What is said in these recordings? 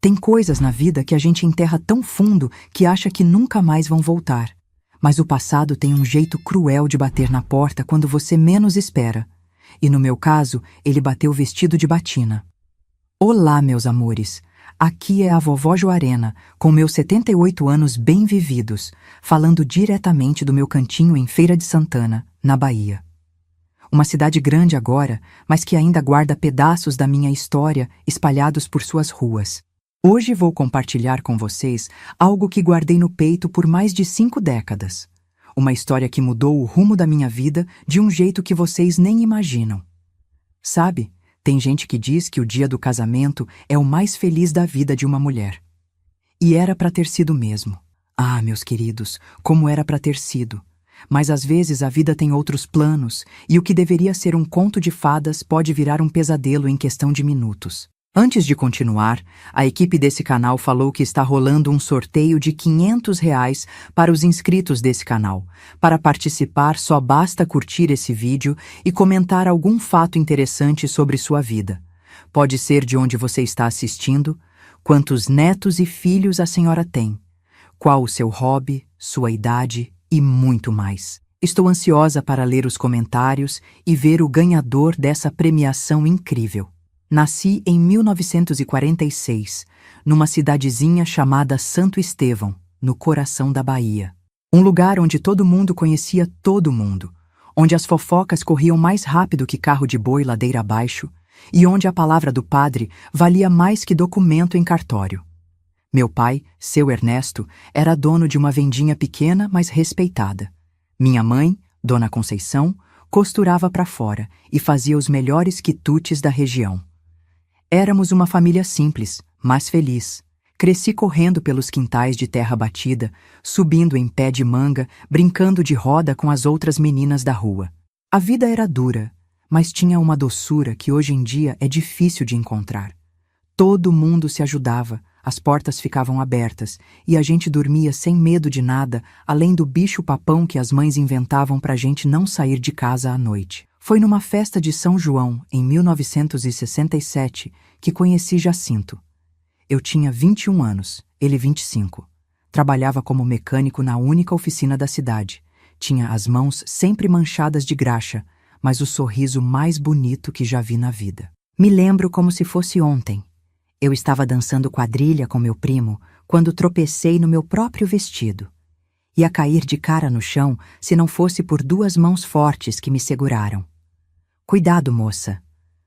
Tem coisas na vida que a gente enterra tão fundo que acha que nunca mais vão voltar. Mas o passado tem um jeito cruel de bater na porta quando você menos espera. E no meu caso, ele bateu vestido de batina. Olá, meus amores. Aqui é a vovó Joarena, com meus 78 anos bem vividos, falando diretamente do meu cantinho em Feira de Santana, na Bahia. Uma cidade grande agora, mas que ainda guarda pedaços da minha história espalhados por suas ruas. Hoje vou compartilhar com vocês algo que guardei no peito por mais de 5 décadas. Uma história que mudou o rumo da minha vida de um jeito que vocês nem imaginam. Sabe, tem gente que diz que o dia do casamento é o mais feliz da vida de uma mulher. E era para ter sido mesmo. Ah, meus queridos, como era para ter sido. Mas às vezes a vida tem outros planos, e o que deveria ser um conto de fadas pode virar um pesadelo em questão de minutos. Antes de continuar, a equipe desse canal falou que está rolando um sorteio de R$ 500 para os inscritos desse canal. Para participar, só basta curtir esse vídeo e comentar algum fato interessante sobre sua vida. Pode ser de onde você está assistindo, quantos netos e filhos a senhora tem, qual o seu hobby, sua idade e muito mais. Estou ansiosa para ler os comentários e ver o ganhador dessa premiação incrível. Nasci em 1946, numa cidadezinha chamada Santo Estevão, no coração da Bahia. Um lugar onde todo mundo conhecia todo mundo, onde as fofocas corriam mais rápido que carro de boi ladeira abaixo e onde a palavra do padre valia mais que documento em cartório. Meu pai, seu Ernesto, era dono de uma vendinha pequena, mas respeitada. Minha mãe, Dona Conceição, costurava para fora e fazia os melhores quitutes da região. Éramos uma família simples, mas feliz. Cresci correndo pelos quintais de terra batida, subindo em pé de manga, brincando de roda com as outras meninas da rua. A vida era dura, mas tinha uma doçura que hoje em dia é difícil de encontrar. Todo mundo se ajudava, as portas ficavam abertas e a gente dormia sem medo de nada, além do bicho-papão que as mães inventavam pra gente não sair de casa à noite. Foi numa festa de São João, em 1967, que conheci Jacinto. Eu tinha 21 anos, ele 25. Trabalhava como mecânico na única oficina da cidade. Tinha as mãos sempre manchadas de graxa, mas o sorriso mais bonito que já vi na vida. Me lembro como se fosse ontem. Eu estava dançando quadrilha com meu primo quando tropecei no meu próprio vestido. Ia cair de cara no chão se não fosse por 2 mãos fortes que me seguraram. Cuidado, moça.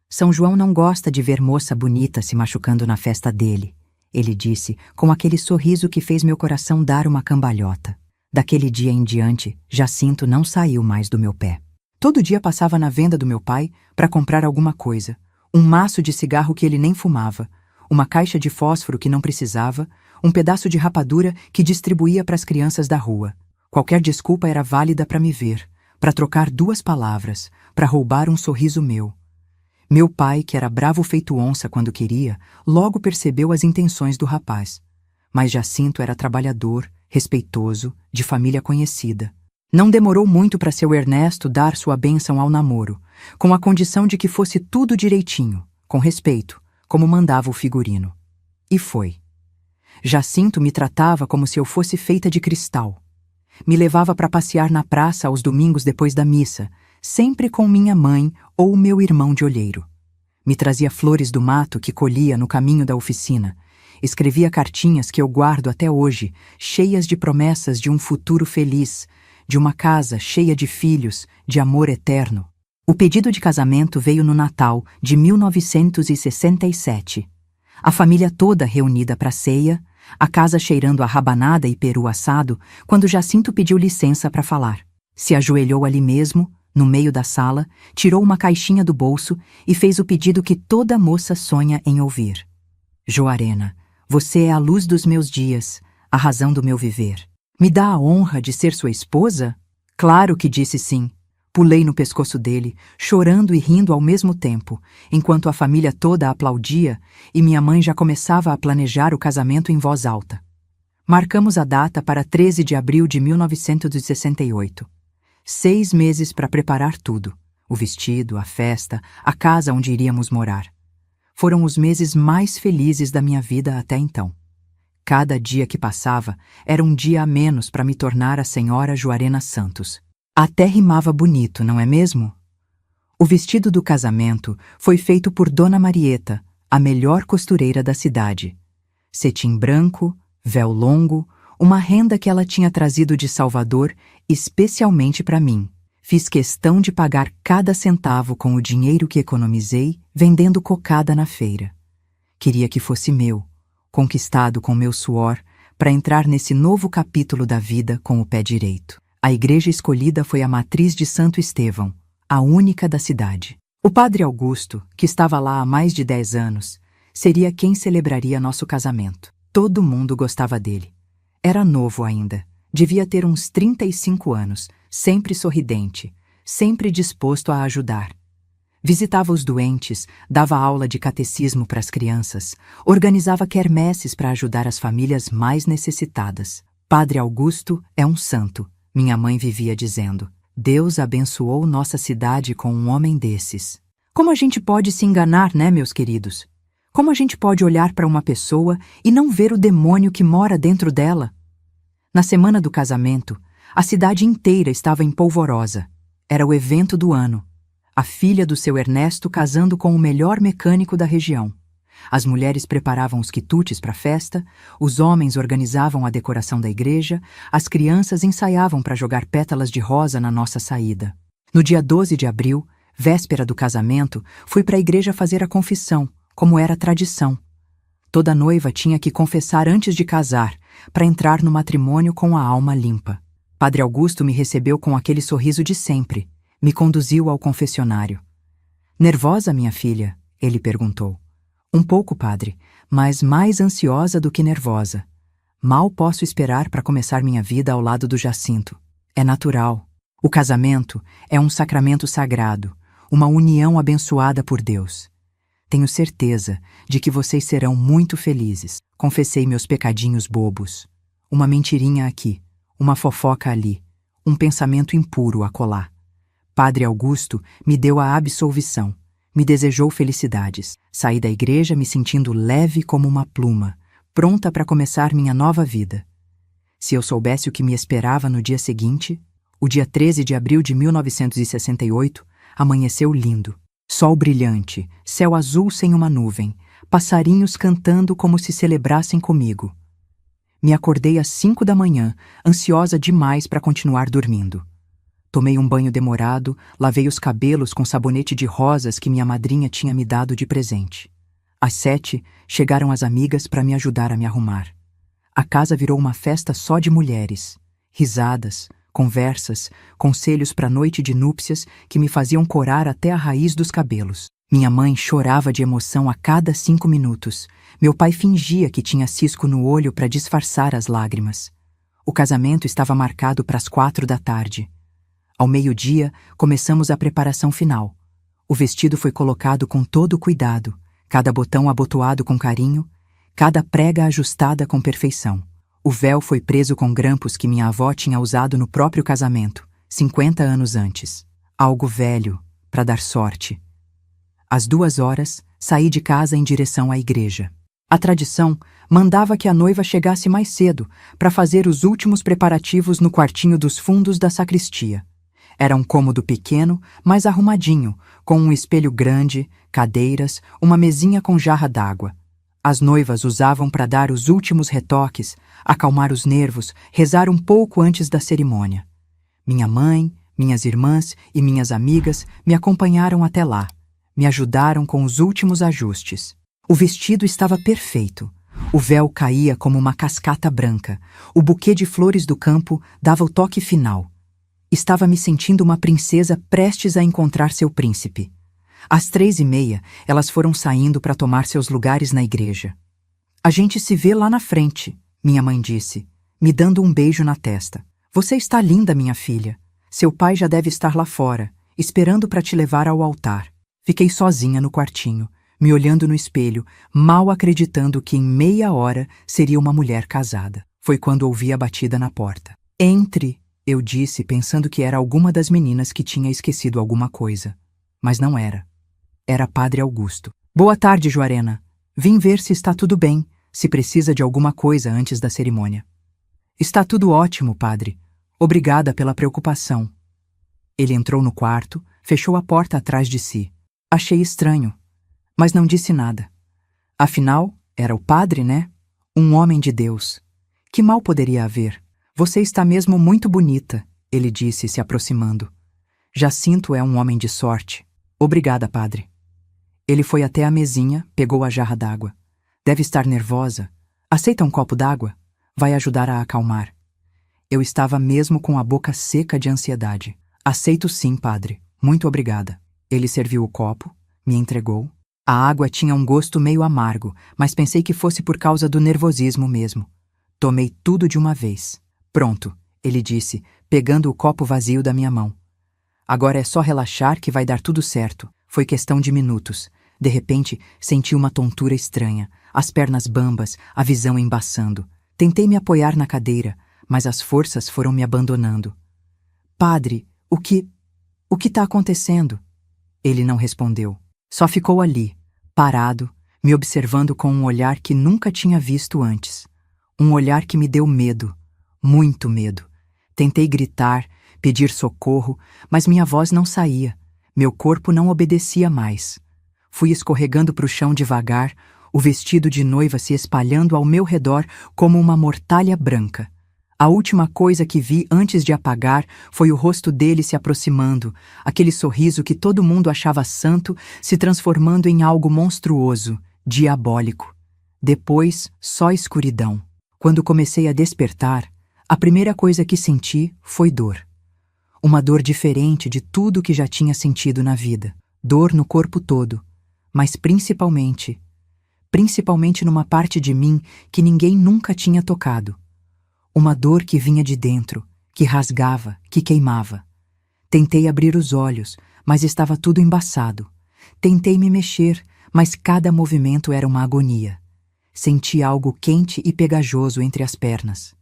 São João não gosta de ver moça bonita se machucando na festa dele, ele disse, com aquele sorriso que fez meu coração dar uma cambalhota. Daquele dia em diante, Jacinto não saiu mais do meu pé. Todo dia passava na venda do meu pai para comprar alguma coisa. Um maço de cigarro que ele nem fumava, uma caixa de fósforo que não precisava, um pedaço de rapadura que distribuía para as crianças da rua. Qualquer desculpa era válida para me ver, para trocar 2 palavras, para roubar um sorriso meu. Meu pai, que era bravo feito onça quando queria, logo percebeu as intenções do rapaz. Mas Jacinto era trabalhador, respeitoso, de família conhecida. Não demorou muito para seu Ernesto dar sua bênção ao namoro, com a condição de que fosse tudo direitinho, com respeito, como mandava o figurino. E foi. Jacinto me tratava como se eu fosse feita de cristal. Me levava para passear na praça aos domingos depois da missa, sempre com minha mãe ou meu irmão de olheiro. Me trazia flores do mato que colhia no caminho da oficina. Escrevia cartinhas que eu guardo até hoje, cheias de promessas de um futuro feliz, de uma casa cheia de filhos, de amor eterno. O pedido de casamento veio no Natal de 1967. A família toda reunida para a ceia, a casa cheirando a rabanada e peru assado, quando Jacinto pediu licença para falar. Se ajoelhou ali mesmo, no meio da sala, tirou uma caixinha do bolso e fez o pedido que toda moça sonha em ouvir. Joarena, você é a luz dos meus dias, a razão do meu viver. Me dá a honra de ser sua esposa? Claro que disse sim. Pulei no pescoço dele, chorando e rindo ao mesmo tempo, enquanto a família toda aplaudia e minha mãe já começava a planejar o casamento em voz alta. Marcamos a data para 13 de abril de 1968. 6 meses para preparar tudo: o vestido, a festa, a casa onde iríamos morar. Foram os meses mais felizes da minha vida até então. Cada dia que passava era um dia a menos para me tornar a senhora Juarena Santos. Até rimava bonito, não é mesmo? O vestido do casamento foi feito por Dona Marieta, a melhor costureira da cidade. Cetim branco, véu longo, uma renda que ela tinha trazido de Salvador especialmente para mim. Fiz questão de pagar cada centavo com o dinheiro que economizei vendendo cocada na feira. Queria que fosse meu, conquistado com meu suor, para entrar nesse novo capítulo da vida com o pé direito. A igreja escolhida foi a Matriz de Santo Estevão, a única da cidade. O padre Augusto, que estava lá há mais de 10 anos, seria quem celebraria nosso casamento. Todo mundo gostava dele. Era novo ainda, devia ter uns 35 anos, sempre sorridente, sempre disposto a ajudar. Visitava os doentes, dava aula de catecismo para as crianças, organizava quermesses para ajudar as famílias mais necessitadas. Padre Augusto é um santo, minha mãe vivia dizendo. Deus abençoou nossa cidade com um homem desses. Como a gente pode se enganar, né, meus queridos? Como a gente pode olhar para uma pessoa e não ver o demônio que mora dentro dela? Na semana do casamento, a cidade inteira estava em polvorosa. Era o evento do ano. A filha do seu Ernesto casando com o melhor mecânico da região. As mulheres preparavam os quitutes para a festa, os homens organizavam a decoração da igreja, as crianças ensaiavam para jogar pétalas de rosa na nossa saída. No dia 12 de abril, véspera do casamento, fui para a igreja fazer a confissão, como era tradição. Toda noiva tinha que confessar antes de casar, para entrar no matrimônio com a alma limpa. Padre Augusto me recebeu com aquele sorriso de sempre, me conduziu ao confessionário. Nervosa, minha filha? Ele perguntou. Um pouco, padre, mas mais ansiosa do que nervosa. Mal posso esperar para começar minha vida ao lado do Jacinto. É natural. O casamento é um sacramento sagrado, uma união abençoada por Deus. Tenho certeza de que vocês serão muito felizes. Confessei meus pecadinhos bobos. Uma mentirinha aqui, uma fofoca ali, um pensamento impuro acolá. Padre Augusto me deu a absolvição, me desejou felicidades. Saí da igreja me sentindo leve como uma pluma, pronta para começar minha nova vida. Se eu soubesse o que me esperava no dia seguinte, o dia 13 de abril de 1968, amanheceu lindo. Sol brilhante, céu azul sem uma nuvem, passarinhos cantando como se celebrassem comigo. Me acordei às 5 da manhã, ansiosa demais para continuar dormindo. Tomei um banho demorado, lavei os cabelos com sabonete de rosas que minha madrinha tinha me dado de presente. Às 7, chegaram as amigas para me ajudar a me arrumar. A casa virou uma festa só de mulheres. Risadas, conversas, conselhos para a noite de núpcias que me faziam corar até a raiz dos cabelos. Minha mãe chorava de emoção a cada 5 minutos. Meu pai fingia que tinha cisco no olho para disfarçar as lágrimas. O casamento estava marcado para as 4 da tarde. Ao meio-dia, começamos a preparação final. O vestido foi colocado com todo cuidado, cada botão abotoado com carinho, cada prega ajustada com perfeição. O véu foi preso com grampos que minha avó tinha usado no próprio casamento, 50 anos antes. Algo velho, para dar sorte. Às 2 horas, saí de casa em direção à igreja. A tradição mandava que a noiva chegasse mais cedo para fazer os últimos preparativos no quartinho dos fundos da sacristia. Era um cômodo pequeno, mas arrumadinho, com um espelho grande, cadeiras, uma mesinha com jarra d'água. As noivas usavam para dar os últimos retoques, acalmar os nervos, rezar um pouco antes da cerimônia. Minha mãe, minhas irmãs e minhas amigas me acompanharam até lá. Me ajudaram com os últimos ajustes. O vestido estava perfeito. O véu caía como uma cascata branca. O buquê de flores do campo dava o toque final. Estava me sentindo uma princesa prestes a encontrar seu príncipe. Às 3h30, elas foram saindo para tomar seus lugares na igreja. A gente se vê lá na frente, minha mãe disse, me dando um beijo na testa. Você está linda, minha filha. Seu pai já deve estar lá fora, esperando para te levar ao altar. Fiquei sozinha no quartinho, me olhando no espelho, mal acreditando que em meia hora seria uma mulher casada. Foi quando ouvi a batida na porta. Entre, eu disse, pensando que era alguma das meninas que tinha esquecido alguma coisa. Mas não era. Era Padre Augusto. Boa tarde, Joarena. Vim ver se está tudo bem, se precisa de alguma coisa antes da cerimônia. Está tudo ótimo, padre. Obrigada pela preocupação. Ele entrou no quarto, fechou a porta atrás de si. Achei estranho, mas não disse nada. Afinal, era o padre, né? Um homem de Deus. Que mal poderia haver? Você está mesmo muito bonita, ele disse, se aproximando. Jacinto é um homem de sorte. Obrigada, padre. Ele foi até a mesinha, pegou a jarra d'água. Deve estar nervosa. Aceita um copo d'água? Vai ajudar a acalmar. Eu estava mesmo com a boca seca de ansiedade. Aceito sim, padre. Muito obrigada. Ele serviu o copo, me entregou. A água tinha um gosto meio amargo, mas pensei que fosse por causa do nervosismo mesmo. Tomei tudo de uma vez. Pronto, ele disse, pegando o copo vazio da minha mão. Agora é só relaxar que vai dar tudo certo. Foi questão de minutos. De repente, senti uma tontura estranha, as pernas bambas, a visão embaçando. Tentei me apoiar na cadeira, mas as forças foram me abandonando. Padre, o que está acontecendo? Ele não respondeu. Só ficou ali, parado, me observando com um olhar que nunca tinha visto antes. Um olhar que me deu medo, muito medo. Tentei gritar, pedir socorro, mas minha voz não saía. Meu corpo não obedecia mais. Fui escorregando para o chão devagar, o vestido de noiva se espalhando ao meu redor como uma mortalha branca. A última coisa que vi antes de apagar foi o rosto dele se aproximando, aquele sorriso que todo mundo achava santo se transformando em algo monstruoso, diabólico. Depois, só escuridão. Quando comecei a despertar, a primeira coisa que senti foi dor. Uma dor diferente de tudo que já tinha sentido na vida. Dor no corpo todo, mas principalmente numa parte de mim que ninguém nunca tinha tocado. Uma dor que vinha de dentro, que rasgava, que queimava. Tentei abrir os olhos, mas estava tudo embaçado. Tentei me mexer, mas cada movimento era uma agonia. Senti algo quente e pegajoso entre as pernas.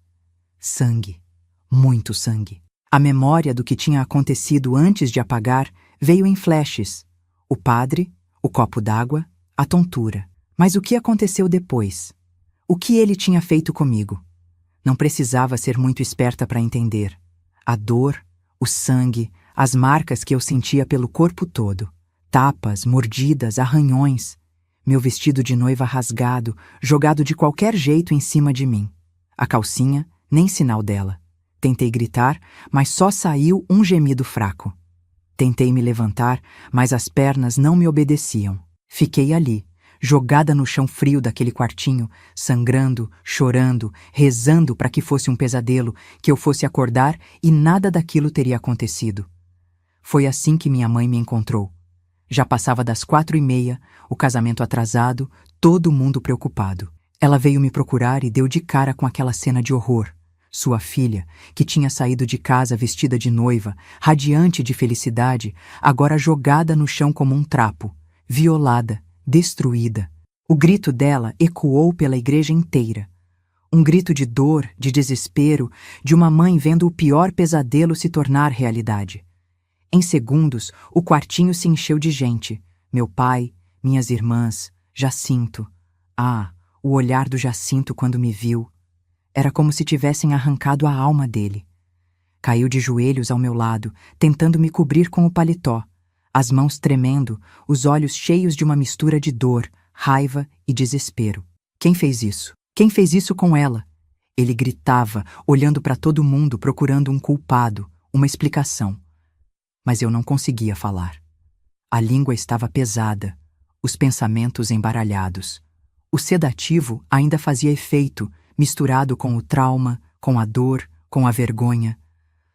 Sangue. Muito sangue. A memória do que tinha acontecido antes de apagar veio em flashes. O padre, o copo d'água, a tontura. Mas o que aconteceu depois? O que ele tinha feito comigo? Não precisava ser muito esperta para entender. A dor, o sangue, as marcas que eu sentia pelo corpo todo. Tapas, mordidas, arranhões. Meu vestido de noiva rasgado, jogado de qualquer jeito em cima de mim. A calcinha, nem sinal dela. Tentei gritar, mas só saiu um gemido fraco. Tentei me levantar, mas as pernas não me obedeciam. Fiquei ali, jogada no chão frio daquele quartinho, sangrando, chorando, rezando para que fosse um pesadelo, que eu fosse acordar e nada daquilo teria acontecido. Foi assim que minha mãe me encontrou. Já passava das 4h30, o casamento atrasado, todo mundo preocupado. Ela veio me procurar e deu de cara com aquela cena de horror. Sua filha, que tinha saído de casa vestida de noiva, radiante de felicidade, agora jogada no chão como um trapo, violada, destruída. O grito dela ecoou pela igreja inteira. Um grito de dor, de desespero, de uma mãe vendo o pior pesadelo se tornar realidade. Em segundos, o quartinho se encheu de gente. Meu pai, minhas irmãs, Jacinto. Ah, o olhar do Jacinto quando me viu. Era como se tivessem arrancado a alma dele. Caiu de joelhos ao meu lado, tentando me cobrir com o paletó, as mãos tremendo, os olhos cheios de uma mistura de dor, raiva e desespero. Quem fez isso? Quem fez isso com ela? Ele gritava, olhando para todo mundo, procurando um culpado, uma explicação. Mas eu não conseguia falar. A língua estava pesada, os pensamentos embaralhados. O sedativo ainda fazia efeito, misturado com o trauma, com a dor, com a vergonha.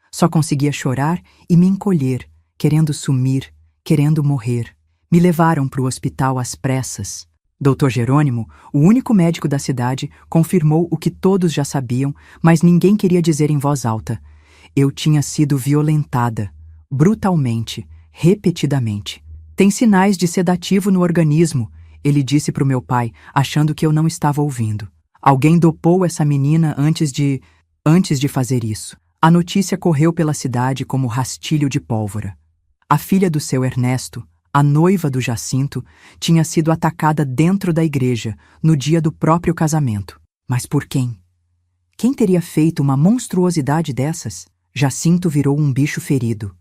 Só conseguia chorar e me encolher, querendo sumir, querendo morrer. Me levaram para o hospital às pressas. Dr. Jerônimo, o único médico da cidade, confirmou o que todos já sabiam, mas ninguém queria dizer em voz alta. Eu tinha sido violentada, brutalmente, repetidamente. Tem sinais de sedativo no organismo, ele disse para o meu pai, achando que eu não estava ouvindo. Alguém dopou essa menina antes de fazer isso. A notícia correu pela cidade como rastilho de pólvora. A filha do seu Ernesto, A noiva do Jacinto tinha sido atacada dentro da igreja, no dia do próprio casamento. Mas por quem? Quem teria feito uma monstruosidade dessas? Jacinto virou um bicho ferido.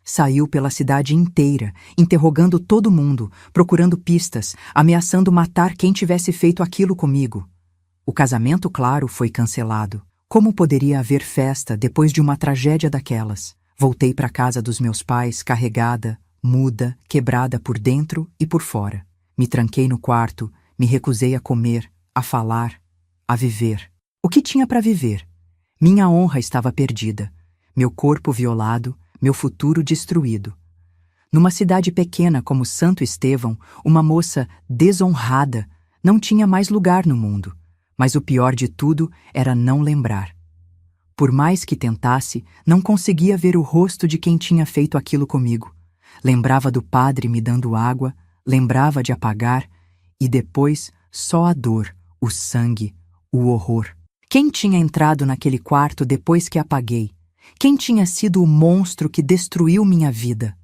Saiu pela cidade inteira, interrogando todo mundo, procurando pistas, ameaçando matar quem tivesse feito aquilo comigo. O casamento, claro, foi cancelado. Como poderia haver festa depois de uma tragédia daquelas? Voltei para a casa dos meus pais, carregada, muda, quebrada por dentro e por fora. Me tranquei no quarto, me recusei a comer, a falar, a viver. O que tinha para viver? Minha honra estava perdida, meu corpo violado, meu futuro destruído. Numa cidade pequena como Santo Estevão, uma moça desonrada não tinha mais lugar no mundo. Mas o pior de tudo era não lembrar. Por mais que tentasse, não conseguia ver o rosto de quem tinha feito aquilo comigo. Lembrava do padre me dando água, lembrava de apagar, e depois só a dor, o sangue, o horror. Quem tinha entrado naquele quarto depois que apaguei? Quem tinha sido o monstro que destruiu minha vida?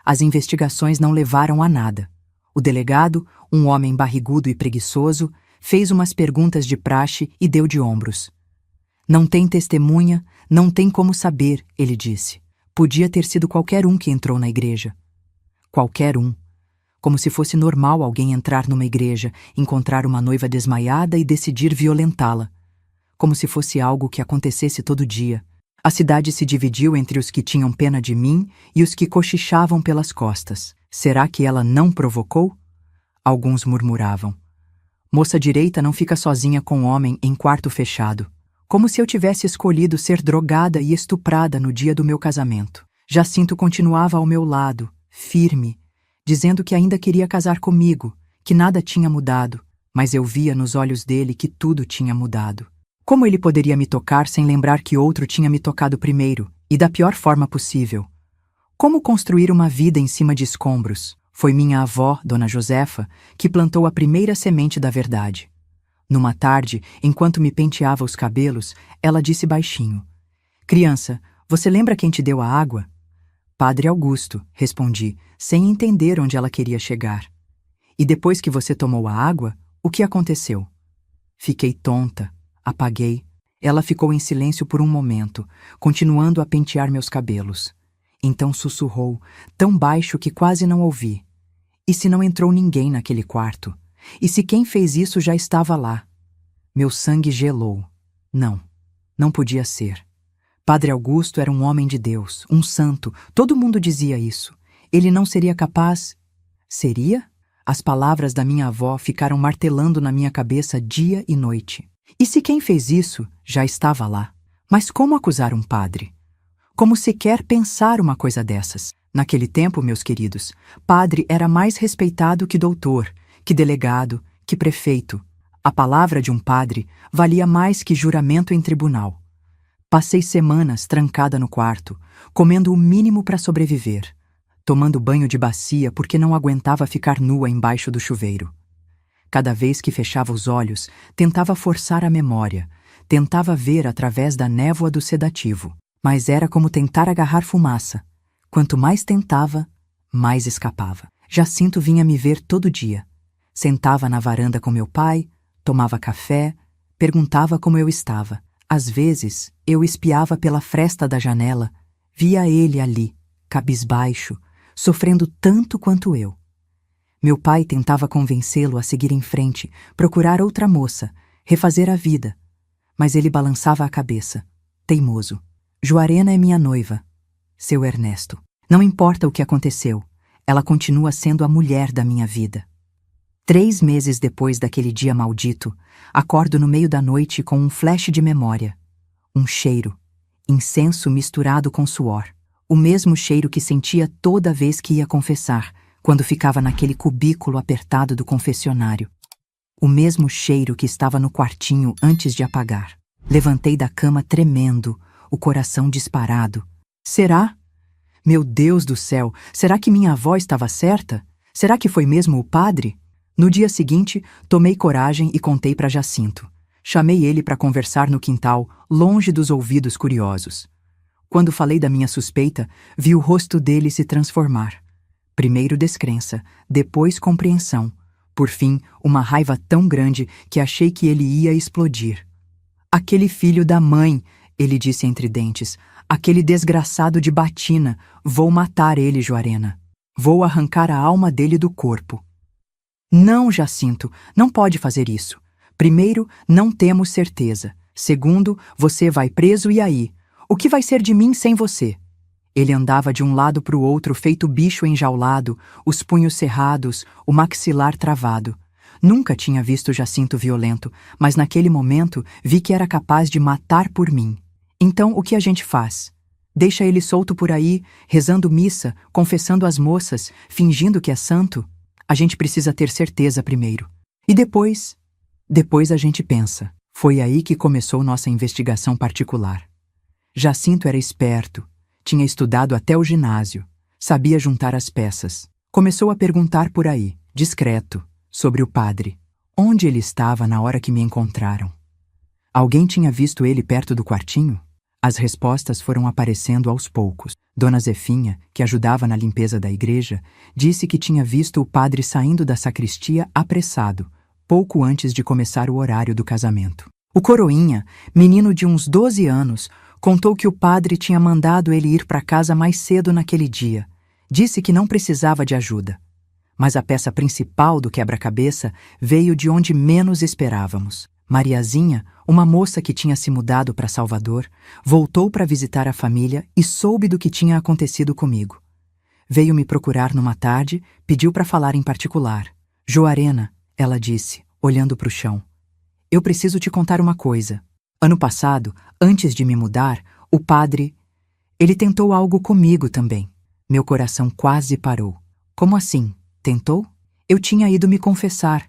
As investigações não levaram a nada. O delegado, um homem barrigudo e preguiçoso, fez umas perguntas de praxe e deu de ombros. Não tem testemunha, não tem como saber, ele disse. Podia ter sido qualquer um que entrou na igreja. Qualquer um. Como se fosse normal alguém entrar numa igreja, encontrar uma noiva desmaiada e decidir violentá-la. Como se fosse algo que acontecesse todo dia. A cidade se dividiu entre os que tinham pena de mim e os que cochichavam pelas costas. Será que ela não provocou? Alguns murmuravam. Moça direita não fica sozinha com homem em quarto fechado. Como se eu tivesse escolhido ser drogada e estuprada no dia do meu casamento. Jacinto continuava ao meu lado, firme, dizendo que ainda queria casar comigo, que nada tinha mudado, mas eu via nos olhos dele que tudo tinha mudado. Como ele poderia me tocar sem lembrar que outro tinha me tocado primeiro, e da pior forma possível? Como construir uma vida em cima de escombros? Foi minha avó, Dona Josefa, que plantou a primeira semente da verdade. Numa tarde, enquanto me penteava os cabelos, ela disse baixinho: "Criança, você lembra quem te deu a água?" "Padre Augusto", respondi, sem entender onde ela queria chegar. "E depois que você tomou a água, o que aconteceu?" Fiquei tonta, apaguei. Ela ficou em silêncio por um momento, continuando a pentear meus cabelos. Então sussurrou, tão baixo que quase não ouvi: "E se não entrou ninguém naquele quarto? E se quem fez isso já estava lá?" Meu sangue gelou. Não podia ser. Padre Augusto era um homem de Deus, um santo, todo mundo dizia isso. Ele não seria capaz? Seria? As palavras da minha avó ficaram martelando na minha cabeça dia e noite. E se quem fez isso já estava lá? Mas como acusar um padre? Como sequer pensar uma coisa dessas? Naquele tempo, meus queridos, padre era mais respeitado que doutor, que delegado, que prefeito. A palavra de um padre valia mais que juramento em tribunal. Passei semanas trancada no quarto, comendo o mínimo para sobreviver, tomando banho de bacia porque não aguentava ficar nua embaixo do chuveiro. Cada vez que fechava os olhos, tentava forçar a memória, tentava ver através da névoa do sedativo, mas era como tentar agarrar fumaça. Quanto mais tentava, mais escapava. Jacinto vinha me ver todo dia. Sentava na varanda com meu pai, tomava café, perguntava como eu estava. Às vezes, eu espiava pela fresta da janela, via ele ali, cabisbaixo, sofrendo tanto quanto eu. Meu pai tentava convencê-lo a seguir em frente, procurar outra moça, refazer a vida. Mas ele balançava a cabeça, teimoso. Juarena é minha noiva. Seu Ernesto. Não importa o que aconteceu, ela continua sendo a mulher da minha vida. 3 meses depois daquele dia maldito, acordo no meio da noite com um flash de memória. Um cheiro, incenso misturado com suor. O mesmo cheiro que sentia toda vez que ia confessar, quando ficava naquele cubículo apertado do confessionário. O mesmo cheiro que estava no quartinho antes de apagar. Levantei da cama tremendo, o coração disparado. Será? Meu Deus do céu, será que minha avó estava certa? Será que foi mesmo o padre? No dia seguinte, tomei coragem e contei para Jacinto. Chamei ele para conversar no quintal, longe dos ouvidos curiosos. Quando falei da minha suspeita, vi o rosto dele se transformar. Primeiro descrença, depois compreensão. Por fim, uma raiva tão grande que achei que ele ia explodir. Aquele filho da mãe, ele disse entre dentes, aquele desgraçado de batina, vou matar ele, Juarena. Vou arrancar a alma dele do corpo. Não, Jacinto, não pode fazer isso. Primeiro, não temos certeza. Segundo, você vai preso e aí? O que vai ser de mim sem você? Ele andava de um lado para o outro feito bicho enjaulado, os punhos cerrados, o maxilar travado. Nunca tinha visto Jacinto violento, mas naquele momento vi que era capaz de matar por mim. Então, o que a gente faz? Deixa ele solto por aí, rezando missa, confessando às moças, fingindo que é santo? A gente precisa ter certeza primeiro. E depois? Depois a gente pensa. Foi aí que começou nossa investigação particular. Jacinto era esperto, tinha estudado até o ginásio, sabia juntar as peças. Começou a perguntar por aí, discreto, sobre o padre. Onde ele estava na hora que me encontraram? Alguém tinha visto ele perto do quartinho? As respostas foram aparecendo aos poucos. Dona Zefinha, que ajudava na limpeza da igreja, disse que tinha visto o padre saindo da sacristia apressado, pouco antes de começar o horário do casamento. O coroinha, menino de uns 12 anos, contou que o padre tinha mandado ele ir para casa mais cedo naquele dia. Disse que não precisava de ajuda. Mas a peça principal do quebra-cabeça veio de onde menos esperávamos. Mariazinha, uma moça que tinha se mudado para Salvador, voltou para visitar a família e soube do que tinha acontecido comigo. Veio me procurar numa tarde, pediu para falar em particular. Joarena, ela disse, olhando para o chão. Eu preciso te contar uma coisa. Ano passado, antes de me mudar, o padre... Ele tentou algo comigo também. Meu coração quase parou. Como assim? Tentou? Eu tinha ido me confessar.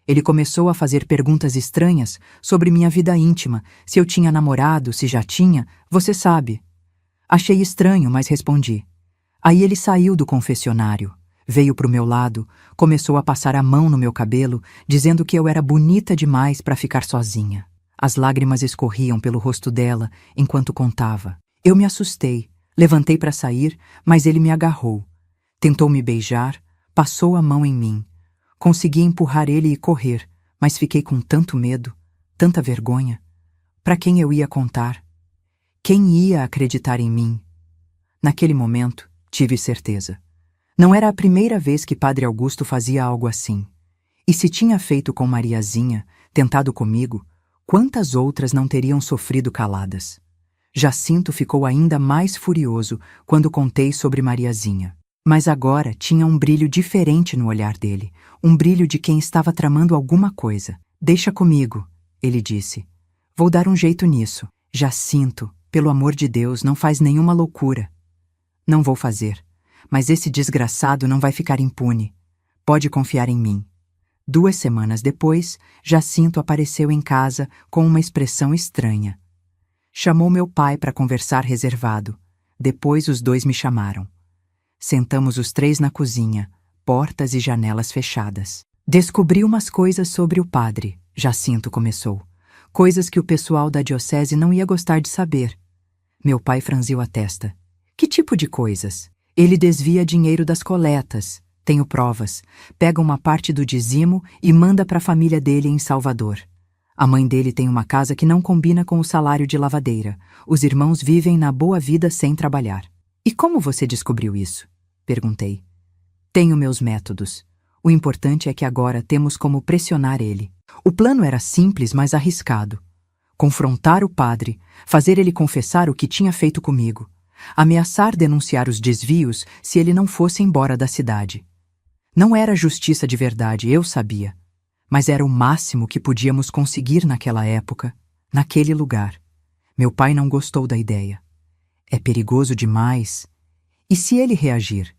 Ele começou a fazer perguntas estranhas sobre minha vida íntima, se eu tinha namorado, se já tinha, você sabe. Achei estranho, mas respondi. Aí ele saiu do confessionário, veio pro meu lado, começou a passar a mão no meu cabelo, dizendo que eu era bonita demais para ficar sozinha. As lágrimas escorriam pelo rosto dela enquanto contava. Eu me assustei, levantei para sair, mas ele me agarrou. Tentou me beijar, passou a mão em mim. Consegui empurrar ele e correr, mas fiquei com tanto medo, tanta vergonha. Para quem eu ia contar? Quem ia acreditar em mim? Naquele momento, tive certeza. Não era a primeira vez que Padre Augusto fazia algo assim. E se tinha feito com Mariazinha, tentado comigo, quantas outras não teriam sofrido caladas? Jacinto ficou ainda mais furioso quando contei sobre Mariazinha. Mas agora tinha um brilho diferente no olhar dele, um brilho de quem estava tramando alguma coisa. Deixa comigo, ele disse. Vou dar um jeito nisso. Jacinto, pelo amor de Deus, não faz nenhuma loucura. Não vou fazer, mas esse desgraçado não vai ficar impune. Pode confiar em mim. 2 semanas depois, Jacinto apareceu em casa com uma expressão estranha. Chamou meu pai para conversar reservado. Depois os dois me chamaram. Sentamos os 3 na cozinha, portas e janelas fechadas. Descobri umas coisas sobre o padre, Jacinto começou. Coisas que o pessoal da diocese não ia gostar de saber. Meu pai franziu a testa. Que tipo de coisas? Ele desvia dinheiro das coletas. Tenho provas. Pega uma parte do dizimo e manda para a família dele em Salvador. A mãe dele tem uma casa que não combina com o salário de lavadeira. Os irmãos vivem na boa vida sem trabalhar. E como você descobriu isso? Perguntei. Tenho meus métodos. O importante é que agora temos como pressionar ele. O plano era simples, mas arriscado. Confrontar o padre, fazer ele confessar o que tinha feito comigo, ameaçar denunciar os desvios se ele não fosse embora da cidade. Não era justiça de verdade, eu sabia. Mas era o máximo que podíamos conseguir naquela época, naquele lugar. Meu pai não gostou da ideia. É perigoso demais. E se ele reagir?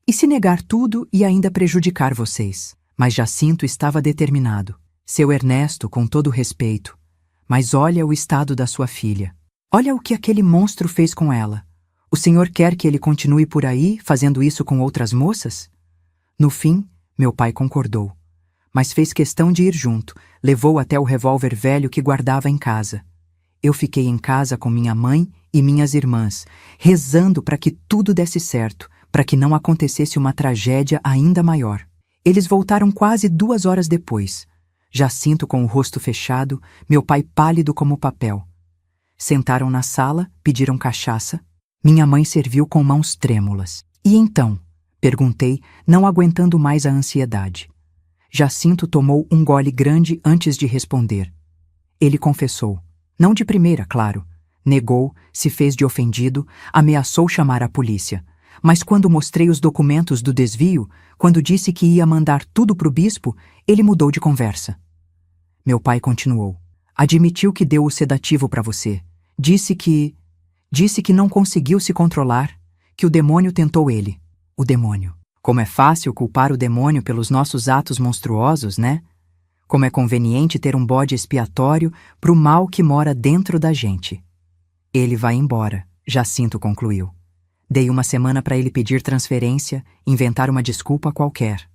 E se negar tudo e ainda prejudicar vocês? Mas Jacinto estava determinado. Seu Ernesto, com todo respeito. Mas olha o estado da sua filha. Olha o que aquele monstro fez com ela. O senhor quer que ele continue por aí, fazendo isso com outras moças? No fim, meu pai concordou. Mas fez questão de ir junto, levou até o revólver velho que guardava em casa. Eu fiquei em casa com minha mãe e minhas irmãs, rezando para que tudo desse certo, para que não acontecesse uma tragédia ainda maior. Eles voltaram quase 2 horas depois. Jacinto com o rosto fechado, meu pai pálido como papel. Sentaram na sala, pediram cachaça. Minha mãe serviu com mãos trêmulas. E então? Perguntei, não aguentando mais a ansiedade. Jacinto tomou um gole grande antes de responder. Ele confessou. Não de primeira, claro. Negou, se fez de ofendido, ameaçou chamar a polícia. Mas quando mostrei os documentos do desvio, quando disse que ia mandar tudo pro bispo, ele mudou de conversa. Meu pai continuou. Admitiu que deu o sedativo para você. Disse que não conseguiu se controlar, que o demônio tentou ele. O demônio. Como é fácil culpar o demônio pelos nossos atos monstruosos, né? Como é conveniente ter um bode expiatório pro mal que mora dentro da gente. Ele vai embora, Jacinto concluiu. Dei uma semana para ele pedir transferência, inventar uma desculpa qualquer.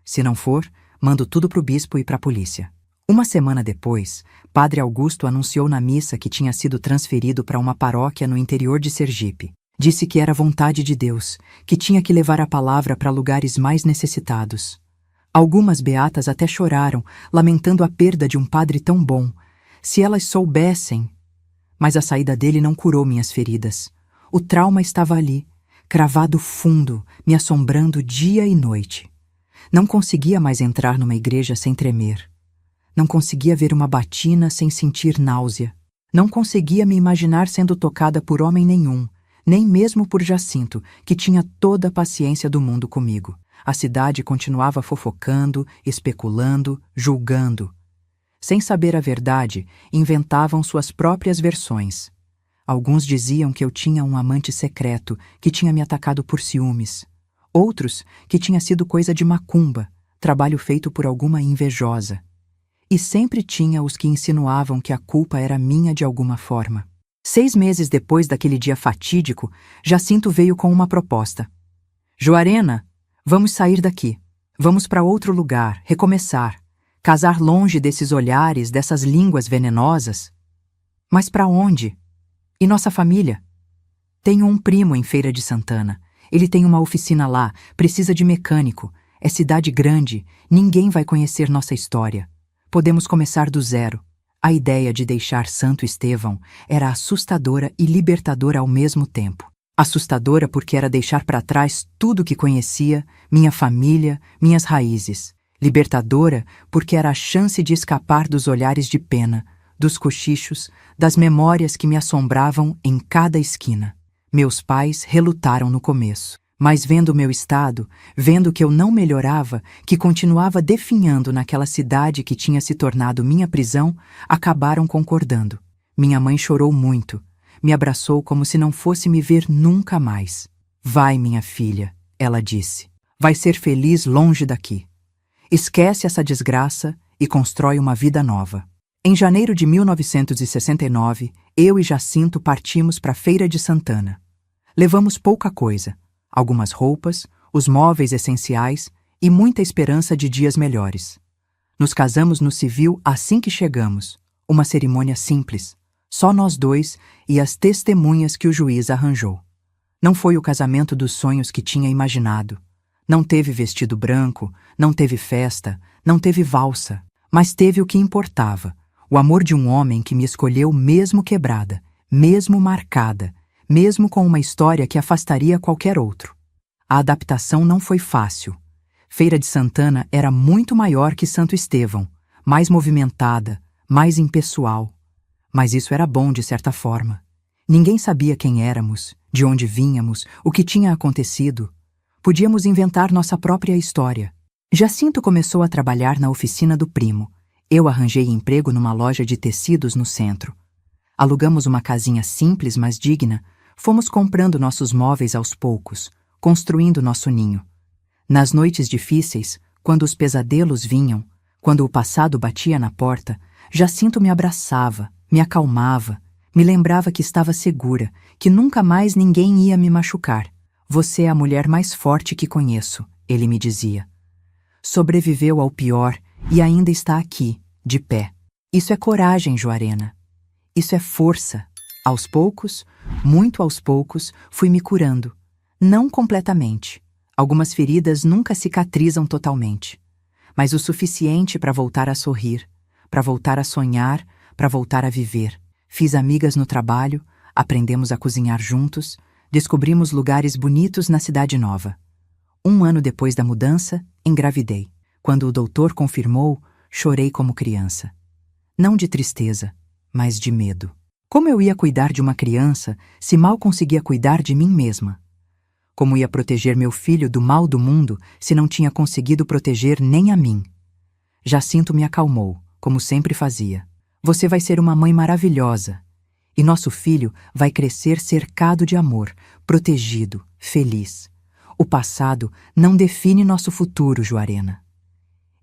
Se não for, mando tudo pro bispo e pra polícia. Uma semana depois, Padre Augusto anunciou na missa que tinha sido transferido para uma paróquia no interior de Sergipe. Disse que era vontade de Deus, que tinha que levar a palavra para lugares mais necessitados. Algumas beatas até choraram, lamentando a perda de um padre tão bom. Se elas soubessem... Mas a saída dele não curou minhas feridas. O trauma estava ali, cravado fundo, me assombrando dia e noite. Não conseguia mais entrar numa igreja sem tremer. Não conseguia ver uma batina sem sentir náusea. Não conseguia me imaginar sendo tocada por homem nenhum, nem mesmo por Jacinto, que tinha toda a paciência do mundo comigo. A cidade continuava fofocando, especulando, julgando. Sem saber a verdade, inventavam suas próprias versões. Alguns diziam que eu tinha um amante secreto, que tinha me atacado por ciúmes. Outros, que tinha sido coisa de macumba, trabalho feito por alguma invejosa. E sempre tinha os que insinuavam que a culpa era minha de alguma forma. 6 meses depois daquele dia fatídico, Jacinto veio com uma proposta. Joarena, vamos sair daqui. Vamos para outro lugar, recomeçar. Casar longe desses olhares, dessas línguas venenosas. Mas para onde? E nossa família? Tenho um primo em Feira de Santana. Ele tem uma oficina lá, precisa de mecânico. É cidade grande, ninguém vai conhecer nossa história. Podemos começar do zero. A ideia de deixar Santo Estevão era assustadora e libertadora ao mesmo tempo. Assustadora porque era deixar para trás tudo que conhecia, minha família, minhas raízes. Libertadora porque era a chance de escapar dos olhares de pena, dos cochichos, das memórias que me assombravam em cada esquina. Meus pais relutaram no começo, mas vendo meu estado, vendo que eu não melhorava, que continuava definhando naquela cidade que tinha se tornado minha prisão, acabaram concordando. Minha mãe chorou muito, me abraçou como se não fosse me ver nunca mais. Vai, minha filha, ela disse. Vai ser feliz longe daqui. Esquece essa desgraça e constrói uma vida nova. Em janeiro de 1969, eu e Jacinto partimos para Feira de Santana. Levamos pouca coisa, algumas roupas, os móveis essenciais e muita esperança de dias melhores. Nos casamos no civil assim que chegamos, uma cerimônia simples, só nós dois e as testemunhas que o juiz arranjou. Não foi o casamento dos sonhos que tinha imaginado. Não teve vestido branco, não teve festa, não teve valsa, mas teve o que importava, o amor de um homem que me escolheu mesmo quebrada, mesmo marcada, mesmo com uma história que afastaria qualquer outro. A adaptação não foi fácil. Feira de Santana era muito maior que Santo Estevão, mais movimentada, mais impessoal. Mas isso era bom de certa forma. Ninguém sabia quem éramos, de onde vínhamos, o que tinha acontecido. Podíamos inventar nossa própria história. Jacinto começou a trabalhar na oficina do primo. Eu arranjei emprego numa loja de tecidos no centro. Alugamos uma casinha simples, mas digna. Fomos comprando nossos móveis aos poucos, construindo nosso ninho. Nas noites difíceis, quando os pesadelos vinham, quando o passado batia na porta, Jacinto me abraçava, me acalmava, me lembrava que estava segura, que nunca mais ninguém ia me machucar. Você é a mulher mais forte que conheço, ele me dizia. Sobreviveu ao pior e ainda está aqui, de pé. Isso é coragem, Joarena. Isso é força. Aos poucos, muito aos poucos, fui me curando. Não completamente. Algumas feridas nunca cicatrizam totalmente, mas o suficiente para voltar a sorrir, para voltar a sonhar, para voltar a viver. Fiz amigas no trabalho, aprendemos a cozinhar juntos, descobrimos lugares bonitos na cidade nova. 1 ano depois da mudança, engravidei. Quando o doutor confirmou, chorei como criança. Não de tristeza, mas de medo. Como eu ia cuidar de uma criança se mal conseguia cuidar de mim mesma? Como ia proteger meu filho do mal do mundo se não tinha conseguido proteger nem a mim? Jacinto me acalmou, como sempre fazia. Você vai ser uma mãe maravilhosa. E nosso filho vai crescer cercado de amor, protegido, feliz. O passado não define nosso futuro, Juarena.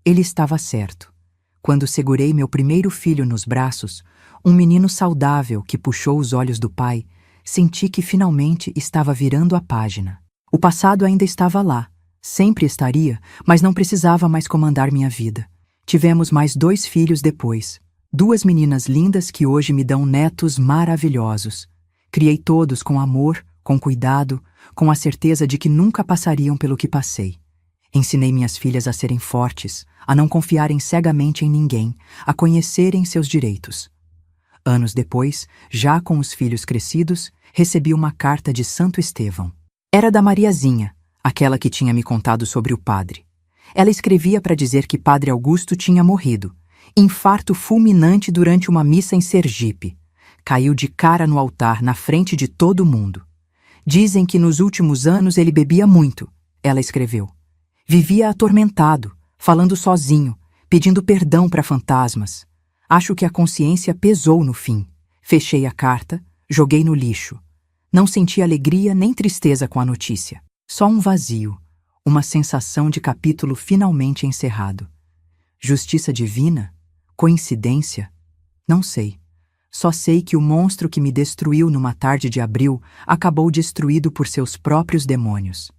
Ele estava certo. Quando segurei meu primeiro filho nos braços, um menino saudável que puxou os olhos do pai, senti que finalmente estava virando a página. O passado ainda estava lá, sempre estaria, mas não precisava mais comandar minha vida. Tivemos mais 2 filhos depois. 2 meninas lindas que hoje me dão netos maravilhosos. Criei todos com amor, com cuidado, com a certeza de que nunca passariam pelo que passei. Ensinei minhas filhas a serem fortes, a não confiarem cegamente em ninguém, a conhecerem seus direitos. Anos depois, já com os filhos crescidos, recebi uma carta de Santo Estevão. Era da Mariazinha, aquela que tinha me contado sobre o padre. Ela escrevia para dizer que Padre Augusto tinha morrido. Infarto fulminante durante uma missa em Sergipe. Caiu de cara no altar, na frente de todo mundo. Dizem que nos últimos anos ele bebia muito, ela escreveu. Vivia atormentado, falando sozinho, pedindo perdão para fantasmas. Acho que a consciência pesou no fim. Fechei a carta, joguei no lixo. Não senti alegria nem tristeza com a notícia. Só um vazio, uma sensação de capítulo finalmente encerrado. Justiça divina? Coincidência? Não sei. Só sei que o monstro que me destruiu numa tarde de abril acabou destruído por seus próprios demônios.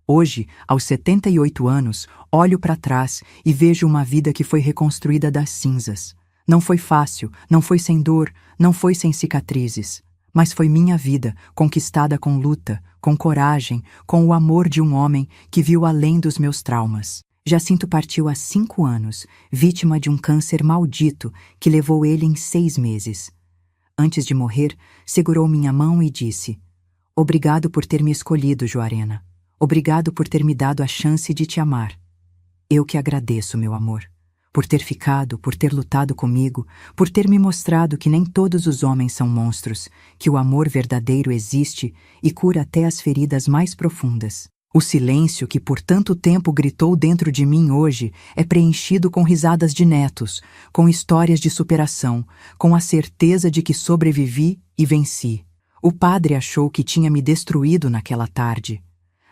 Hoje, aos 78 anos, olho para trás e vejo uma vida que foi reconstruída das cinzas. Não foi fácil, não foi sem dor, não foi sem cicatrizes. Mas foi minha vida, conquistada com luta, com coragem, com o amor de um homem que viu além dos meus traumas. Jacinto partiu há 5 anos, vítima de um câncer maldito que levou ele em 6 meses. Antes de morrer, segurou minha mão e disse: "Obrigado por ter me escolhido, Juarena. Obrigado por ter me dado a chance de te amar. Eu que agradeço, meu amor. Por ter ficado, por ter lutado comigo, por ter me mostrado que nem todos os homens são monstros, que o amor verdadeiro existe e cura até as feridas mais profundas. O silêncio que por tanto tempo gritou dentro de mim hoje é preenchido com risadas de netos, com histórias de superação, com a certeza de que sobrevivi e venci. O padre achou que tinha me destruído naquela tarde.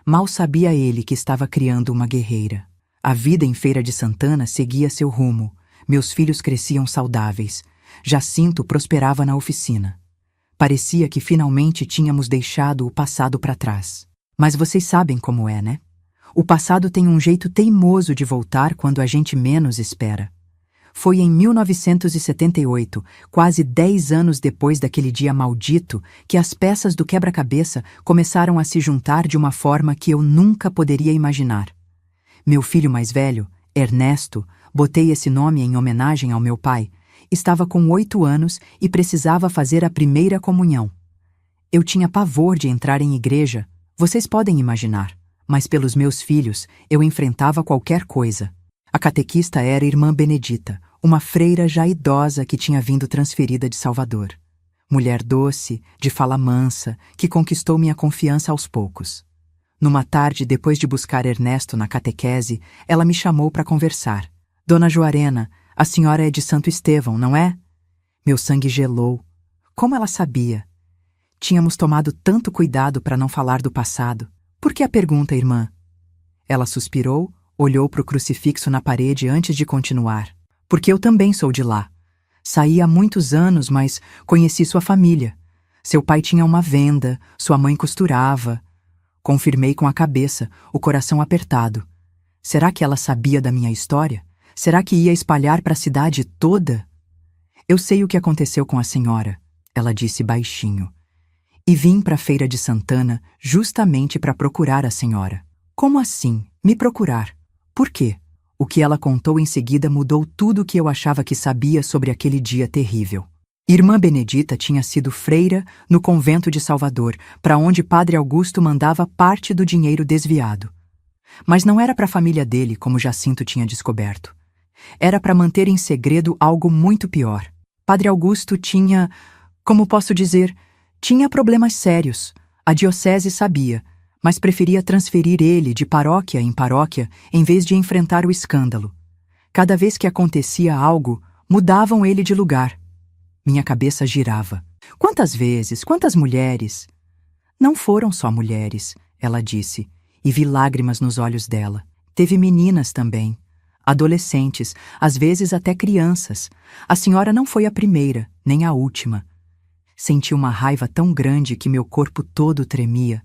Mal sabia ele que estava criando uma guerreira. A vida em Feira de Santana seguia seu rumo. Meus filhos cresciam saudáveis. Jacinto prosperava na oficina. Parecia que finalmente tínhamos deixado o passado para trás. Mas vocês sabem como é, né? O passado tem um jeito teimoso de voltar quando a gente menos espera. Foi em 1978, quase 10 anos depois daquele dia maldito, que as peças do quebra-cabeça começaram a se juntar de uma forma que eu nunca poderia imaginar. Meu filho mais velho, Ernesto, botei esse nome em homenagem ao meu pai, estava com 8 anos e precisava fazer a primeira comunhão. Eu tinha pavor de entrar em igreja, vocês podem imaginar, mas pelos meus filhos eu enfrentava qualquer coisa. A catequista era Irmã Benedita, uma freira já idosa que tinha vindo transferida de Salvador. Mulher doce, de fala mansa, que conquistou minha confiança aos poucos. Numa tarde, depois de buscar Ernesto na catequese, ela me chamou para conversar. "Dona Juarena, a senhora é de Santo Estevão, não é?" Meu sangue gelou. Como ela sabia? Tínhamos tomado tanto cuidado para não falar do passado. Por que a pergunta, irmã? Ela suspirou, olhou para o crucifixo na parede antes de continuar. Porque eu também sou de lá. Saí há muitos anos, mas conheci sua família. Seu pai tinha uma venda, sua mãe costurava. Confirmei com a cabeça, o coração apertado. Será que ela sabia da minha história? Será que ia espalhar para a cidade toda? "Eu sei o que aconteceu com a senhora", ela disse baixinho. E vim para a Feira de Santana justamente para procurar a senhora. Como assim? Me procurar? Por quê? O que ela contou em seguida mudou tudo o que eu achava que sabia sobre aquele dia terrível. Irmã Benedita tinha sido freira no convento de Salvador, para onde Padre Augusto mandava parte do dinheiro desviado. Mas não era para a família dele, como Jacinto tinha descoberto. Era para manter em segredo algo muito pior. Padre Augusto tinha, como posso dizer, tinha problemas sérios. A diocese sabia, mas preferia transferir ele de paróquia em paróquia em vez de enfrentar o escândalo. Cada vez que acontecia algo, mudavam ele de lugar. Minha cabeça girava. Quantas vezes, quantas mulheres? Não foram só mulheres, ela disse, e vi lágrimas nos olhos dela. Teve meninas também. Adolescentes, às vezes até crianças. A senhora não foi a primeira, nem a última. Senti uma raiva tão grande que meu corpo todo tremia.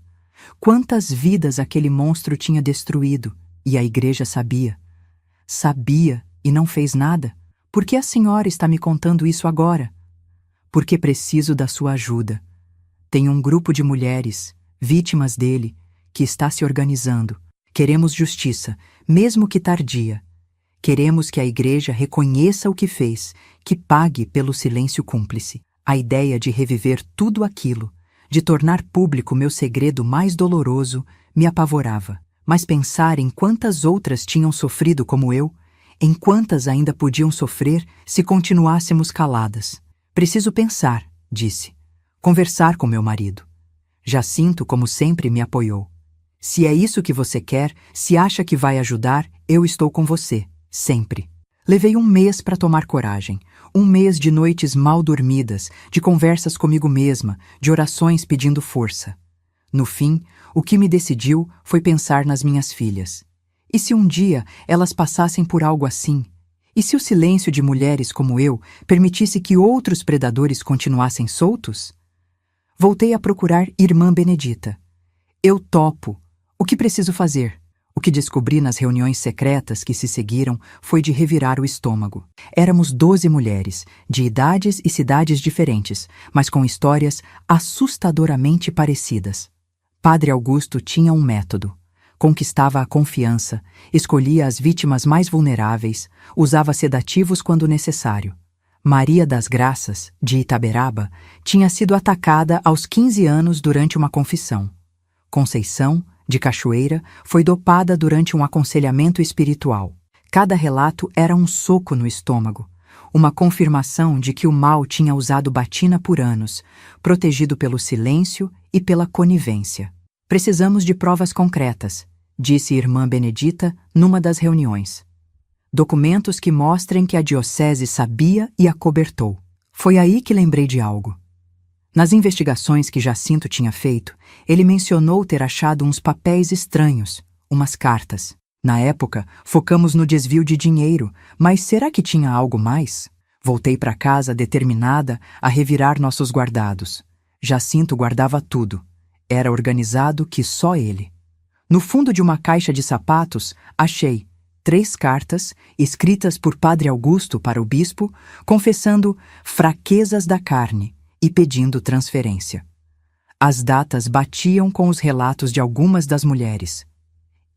Quantas vidas aquele monstro tinha destruído, e a igreja sabia. Sabia e não fez nada. Por que a senhora está me contando isso agora? Porque preciso da sua ajuda. Tem um grupo de mulheres, vítimas dele, que está se organizando. Queremos justiça, mesmo que tardia. Queremos que a igreja reconheça o que fez, que pague pelo silêncio cúmplice. A ideia de reviver tudo aquilo, de tornar público meu segredo mais doloroso, me apavorava. Mas pensar em quantas outras tinham sofrido como eu, em quantas ainda podiam sofrer se continuássemos caladas. Preciso pensar, disse. Conversar com meu marido. Jacinto, como sempre, me apoiou. Se é isso que você quer, se acha que vai ajudar, eu estou com você, sempre. Levei um mês para tomar coragem. Um mês de noites mal dormidas, de conversas comigo mesma, de orações pedindo força. No fim, o que me decidiu foi pensar nas minhas filhas. E se um dia elas passassem por algo assim? E se o silêncio de mulheres como eu permitisse que outros predadores continuassem soltos? Voltei a procurar Irmã Benedita. Eu topo. O que preciso fazer? O que descobri nas reuniões secretas que se seguiram foi de revirar o estômago. Éramos 12 mulheres, de idades e cidades diferentes, mas com histórias assustadoramente parecidas. Padre Augusto tinha um método. Conquistava a confiança, escolhia as vítimas mais vulneráveis, usava sedativos quando necessário. Maria das Graças, de Itaberaba, tinha sido atacada aos 15 anos durante uma confissão. Conceição, de Cachoeira, foi dopada durante um aconselhamento espiritual. Cada relato era um soco no estômago, uma confirmação de que o mal tinha usado batina por anos, protegido pelo silêncio e pela conivência. Precisamos de provas concretas, disse Irmã Benedita numa das reuniões. Documentos que mostrem que a diocese sabia e acobertou. Foi aí que lembrei de algo. Nas investigações que Jacinto tinha feito, ele mencionou ter achado uns papéis estranhos, umas cartas. Na época, focamos no desvio de dinheiro, mas será que tinha algo mais? Voltei para casa determinada a revirar nossos guardados. Jacinto guardava tudo. Era organizado que só ele. No fundo de uma caixa de sapatos, achei 3 cartas escritas por Padre Augusto para o bispo, confessando fraquezas da carne e pedindo transferência. As datas batiam com os relatos de algumas das mulheres.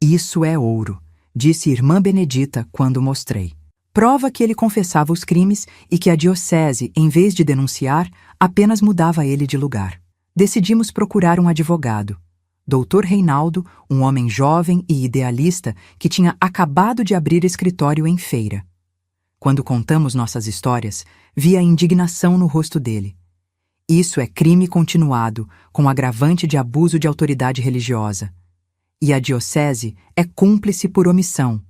Isso é ouro, disse Irmã Benedita quando mostrei. Prova que ele confessava os crimes e que a diocese, em vez de denunciar, apenas mudava ele de lugar. Decidimos procurar um advogado. Dr. Reinaldo, um homem jovem e idealista que tinha acabado de abrir escritório em Feira. Quando contamos nossas histórias, vi a indignação no rosto dele. Isso é crime continuado, com agravante de abuso de autoridade religiosa. E a diocese é cúmplice por omissão.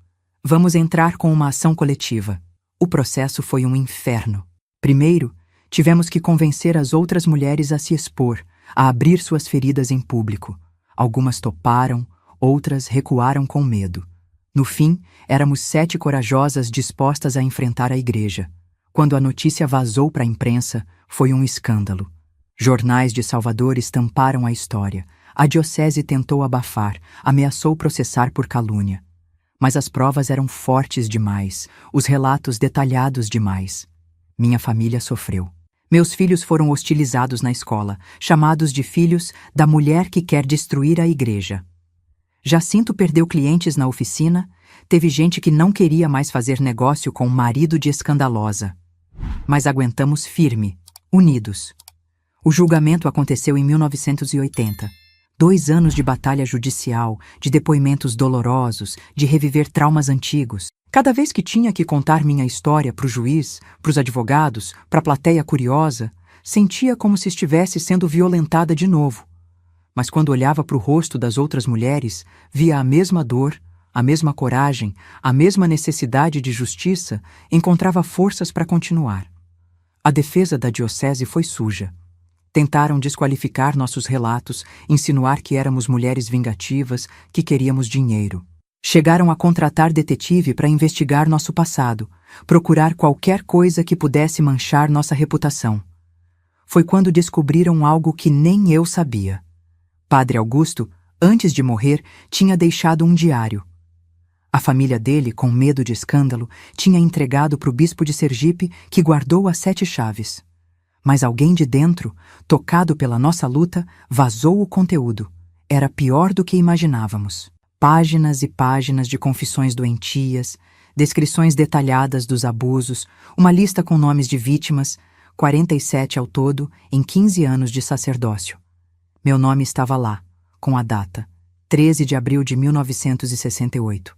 Vamos entrar com uma ação coletiva. O processo foi um inferno. Primeiro, tivemos que convencer as outras mulheres a se expor, a abrir suas feridas em público. Algumas toparam, outras recuaram com medo. No fim, éramos 7 corajosas dispostas a enfrentar a igreja. Quando a notícia vazou para a imprensa, foi um escândalo. Jornais de Salvador estamparam a história. A diocese tentou abafar, ameaçou processar por calúnia. Mas as provas eram fortes demais, os relatos detalhados demais. Minha família sofreu. Meus filhos foram hostilizados na escola, chamados de filhos da mulher que quer destruir a igreja. Jacinto perdeu clientes na oficina, teve gente que não queria mais fazer negócio com o marido de escandalosa. Mas aguentamos firme, unidos. O julgamento aconteceu em 1980. 2 anos de batalha judicial, de depoimentos dolorosos, de reviver traumas antigos. Cada vez que tinha que contar minha história para o juiz, para os advogados, para a plateia curiosa, sentia como se estivesse sendo violentada de novo. Mas quando olhava para o rosto das outras mulheres, via a mesma dor, a mesma coragem, a mesma necessidade de justiça, encontrava forças para continuar. A defesa da diocese foi suja. Tentaram desqualificar nossos relatos, insinuar que éramos mulheres vingativas, que queríamos dinheiro. Chegaram a contratar detetive para investigar nosso passado, procurar qualquer coisa que pudesse manchar nossa reputação. Foi quando descobriram algo que nem eu sabia. Padre Augusto, antes de morrer, tinha deixado um diário. A família dele, com medo de escândalo, tinha entregado para o bispo de Sergipe, que guardou as 7 chaves. Mas alguém de dentro, tocado pela nossa luta, vazou o conteúdo. Era pior do que imaginávamos. Páginas e páginas de confissões doentias, descrições detalhadas dos abusos, uma lista com nomes de vítimas, 47 ao todo, em 15 anos de sacerdócio. Meu nome estava lá, com a data, 13 de abril de 1968.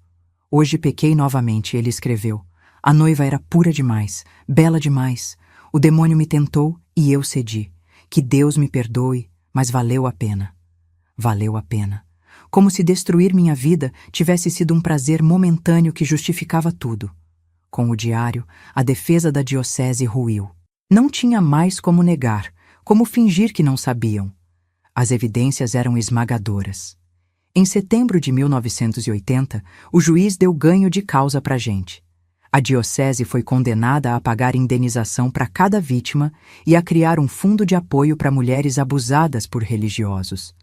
Hoje pequei novamente, ele escreveu. A noiva era pura demais, bela demais. O demônio me tentou e eu cedi. Que Deus me perdoe, mas valeu a pena. Valeu a pena. Como se destruir minha vida tivesse sido um prazer momentâneo que justificava tudo. Com o diário, a defesa da diocese ruiu. Não tinha mais como negar, como fingir que não sabiam. As evidências eram esmagadoras. Em setembro de 1980, o juiz deu ganho de causa para a gente. A diocese foi condenada a pagar indenização para cada vítima e a criar um fundo de apoio para mulheres abusadas por religiosos.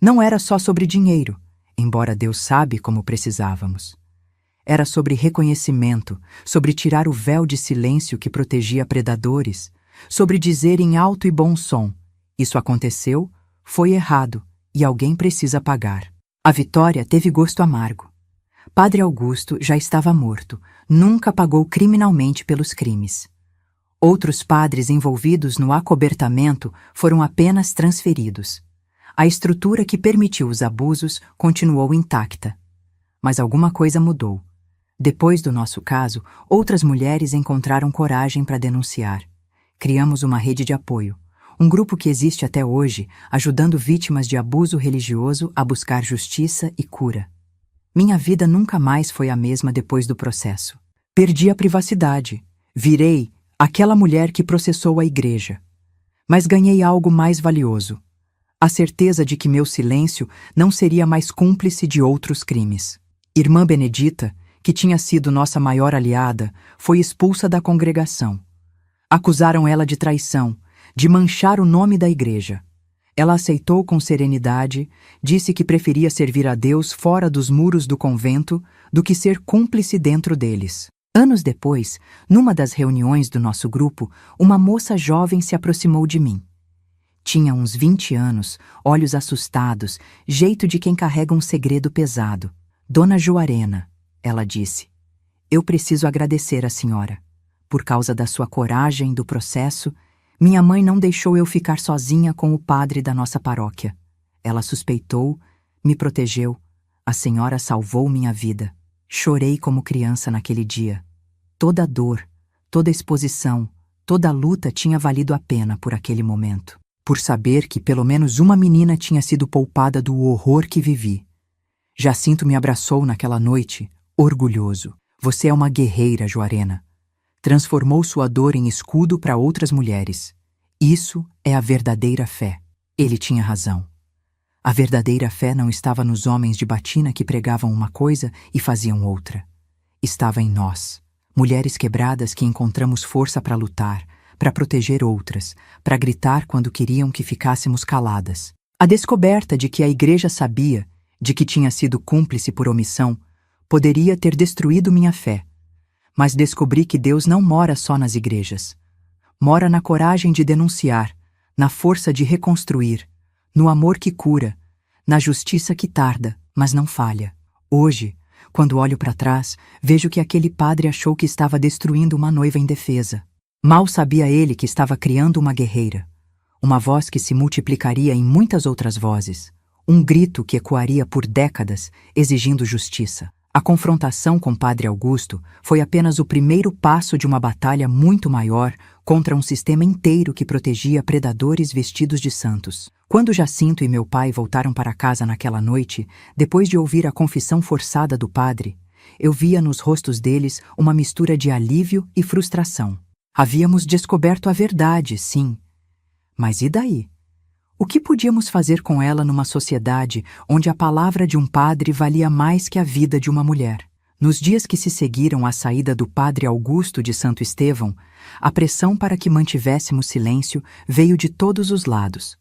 Não era só sobre dinheiro, embora Deus sabe como precisávamos. Era sobre reconhecimento, sobre tirar o véu de silêncio que protegia predadores, sobre dizer em alto e bom som: isso aconteceu, foi errado e alguém precisa pagar. A vitória teve gosto amargo. Padre Augusto já estava morto, nunca pagou criminalmente pelos crimes. Outros padres envolvidos no acobertamento foram apenas transferidos. A estrutura que permitiu os abusos continuou intacta. Mas alguma coisa mudou. Depois do nosso caso, outras mulheres encontraram coragem para denunciar. Criamos uma rede de apoio. Um grupo que existe até hoje, ajudando vítimas de abuso religioso a buscar justiça e cura. Minha vida nunca mais foi a mesma depois do processo. Perdi a privacidade. Virei aquela mulher que processou a igreja. Mas ganhei algo mais valioso. A certeza de que meu silêncio não seria mais cúmplice de outros crimes. Irmã Benedita, que tinha sido nossa maior aliada, foi expulsa da congregação. Acusaram ela de traição, de manchar o nome da igreja. Ela aceitou com serenidade, disse que preferia servir a Deus fora dos muros do convento do que ser cúmplice dentro deles. Anos depois, numa das reuniões do nosso grupo, uma moça jovem se aproximou de mim. Tinha uns 20 anos, olhos assustados, jeito de quem carrega um segredo pesado. Dona Joarena, ela disse, eu preciso agradecer a senhora. Por causa da sua coragem do processo, minha mãe não deixou eu ficar sozinha com o padre da nossa paróquia. Ela suspeitou, me protegeu. A senhora salvou minha vida. Chorei como criança naquele dia. Toda a dor, toda a exposição, toda a luta tinha valido a pena por aquele momento. Por saber que pelo menos uma menina tinha sido poupada do horror que vivi. Jacinto me abraçou naquela noite, orgulhoso. Você é uma guerreira, Joarena. Transformou sua dor em escudo para outras mulheres. Isso é a verdadeira fé. Ele tinha razão. A verdadeira fé não estava nos homens de batina que pregavam uma coisa e faziam outra. Estava em nós, mulheres quebradas que encontramos força para lutar, para proteger outras, para gritar quando queriam que ficássemos caladas. A descoberta de que a igreja sabia, de que tinha sido cúmplice por omissão, poderia ter destruído minha fé. Mas descobri que Deus não mora só nas igrejas. mora na coragem de denunciar, na força de reconstruir, no amor que cura, na justiça que tarda, mas não falha. Hoje, quando olho para trás, vejo que aquele padre achou que estava destruindo uma noiva indefesa. Mal sabia ele que estava criando uma guerreira. Uma voz que se multiplicaria em muitas outras vozes. Um grito que ecoaria por décadas, exigindo justiça. A confrontação com Padre Augusto foi apenas o primeiro passo de uma batalha muito maior contra um sistema inteiro que protegia predadores vestidos de santos. Quando Jacinto e meu pai voltaram para casa naquela noite, depois de ouvir a confissão forçada do padre, eu via nos rostos deles uma mistura de alívio e frustração. Havíamos descoberto a verdade, sim. Mas e daí? O que podíamos fazer com ela numa sociedade onde a palavra de um padre valia mais que a vida de uma mulher? Nos dias que se seguiram à saída do padre Augusto de Santo Estevão, a pressão para que mantivéssemos silêncio veio de todos os lados.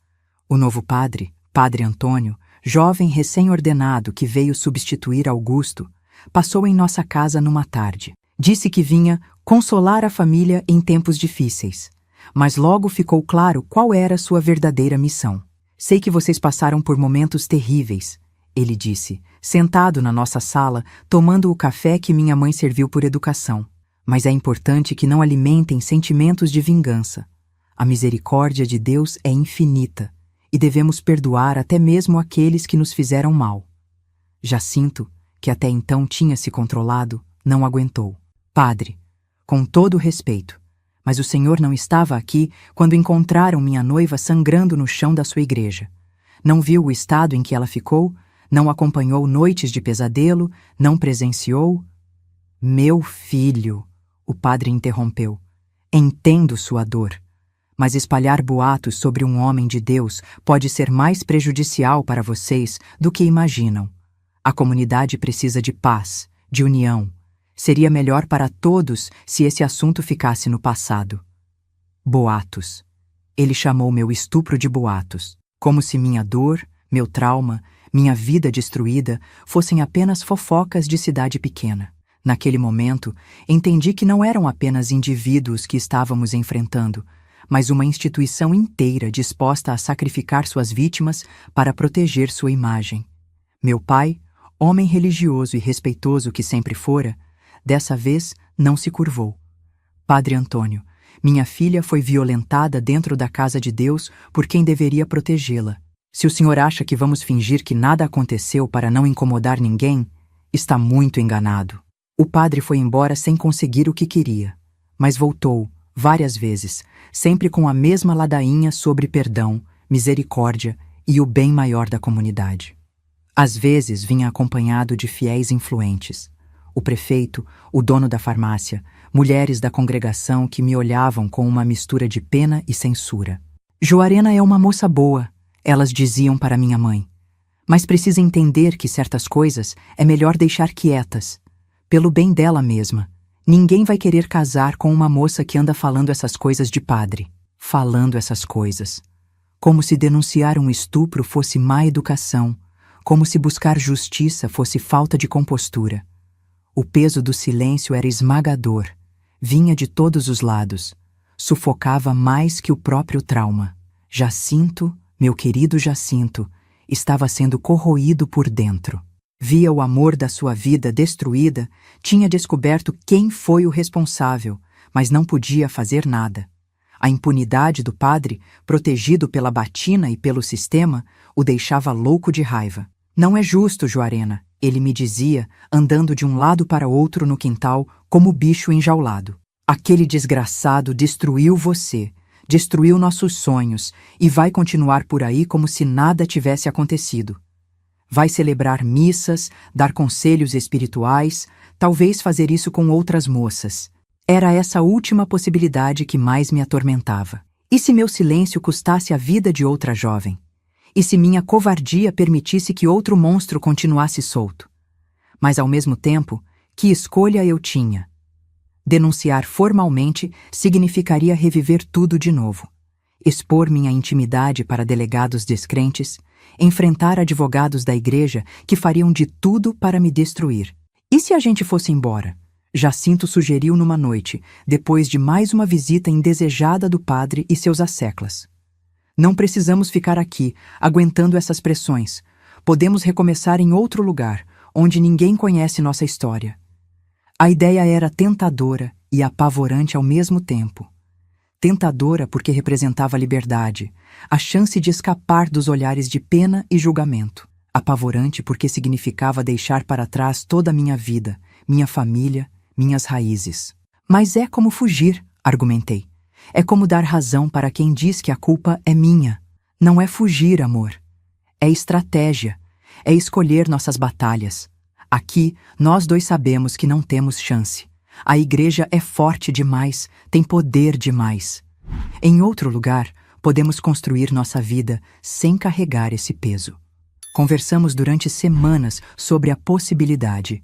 O novo padre, Padre Antônio, jovem recém-ordenado que veio substituir Augusto, passou em nossa casa numa tarde. Disse que vinha consolar a família em tempos difíceis. Mas logo ficou claro qual era sua verdadeira missão. Sei que vocês passaram por momentos terríveis, ele disse, sentado na nossa sala, tomando o café que minha mãe serviu por educação. Mas é importante que não alimentem sentimentos de vingança. A misericórdia de Deus é infinita, e devemos perdoar até mesmo aqueles que nos fizeram mal. Jacinto, que até então tinha se controlado, não aguentou. Padre, com todo o respeito, mas o senhor não estava aqui quando encontraram minha noiva sangrando no chão da sua igreja. Não viu o estado em que ela ficou? Não acompanhou noites de pesadelo? Não presenciou? Meu filho, o padre interrompeu. Entendo sua dor, mas espalhar boatos sobre um homem de Deus pode ser mais prejudicial para vocês do que imaginam. A comunidade precisa de paz, de união. Seria melhor para todos se esse assunto ficasse no passado. Boatos. Ele chamou meu estupro de boatos, como se minha dor, meu trauma, minha vida destruída fossem apenas fofocas de cidade pequena. Naquele momento, entendi que não eram apenas indivíduos que estávamos enfrentando, mas uma instituição inteira disposta a sacrificar suas vítimas para proteger sua imagem. Meu pai, homem religioso e respeitoso que sempre fora, dessa vez não se curvou. Padre Antônio, minha filha foi violentada dentro da casa de Deus por quem deveria protegê-la. Se o senhor acha que vamos fingir que nada aconteceu para não incomodar ninguém, está muito enganado. O padre foi embora sem conseguir o que queria, mas voltou, várias vezes, sempre com a mesma ladainha sobre perdão, misericórdia e o bem maior da comunidade. Às vezes vinha acompanhado de fiéis influentes. O prefeito, o dono da farmácia, mulheres da congregação que me olhavam com uma mistura de pena e censura. Joarena é uma moça boa, elas diziam para minha mãe. Mas precisa entender que certas coisas é melhor deixar quietas, pelo bem dela mesma. Ninguém vai querer casar com uma moça que anda falando essas coisas de padre. Falando essas coisas. Como se denunciar um estupro fosse má educação, como se buscar justiça fosse falta de compostura. O peso do silêncio era esmagador, vinha de todos os lados, sufocava mais que o próprio trauma. Jacinto, meu querido Jacinto, estava sendo corroído por dentro. Via o amor da sua vida destruída, tinha descoberto quem foi o responsável, mas não podia fazer nada. A impunidade do padre, protegido pela batina e pelo sistema, o deixava louco de raiva. Não é justo, Joarena, ele me dizia, andando de um lado para outro no quintal, como bicho enjaulado. Aquele desgraçado destruiu você, destruiu nossos sonhos e vai continuar por aí como se nada tivesse acontecido. Vai celebrar missas, dar conselhos espirituais, talvez fazer isso com outras moças. Era essa última possibilidade que mais me atormentava. E se meu silêncio custasse a vida de outra jovem? E se minha covardia permitisse que outro monstro continuasse solto? Mas, ao mesmo tempo, que escolha eu tinha? Denunciar formalmente significaria reviver tudo de novo. Expor minha intimidade para delegados descrentes, enfrentar advogados da igreja que fariam de tudo para me destruir. E se a gente fosse embora? Jacinto sugeriu numa noite, depois de mais uma visita indesejada do padre e seus asseclas. Não precisamos ficar aqui, aguentando essas pressões. Podemos recomeçar em outro lugar, onde ninguém conhece nossa história. A ideia era tentadora e apavorante ao mesmo tempo. Tentadora porque representava a liberdade, a chance de escapar dos olhares de pena e julgamento. Apavorante porque significava deixar para trás toda a minha vida, minha família, minhas raízes. Mas é como fugir, argumentei. É como dar razão para quem diz que a culpa é minha. Não é fugir, amor. É estratégia. É escolher nossas batalhas. Aqui, nós dois sabemos que não temos chance. A igreja é forte demais, tem poder demais. Em outro lugar, podemos construir nossa vida sem carregar esse peso. Conversamos durante semanas sobre a possibilidade.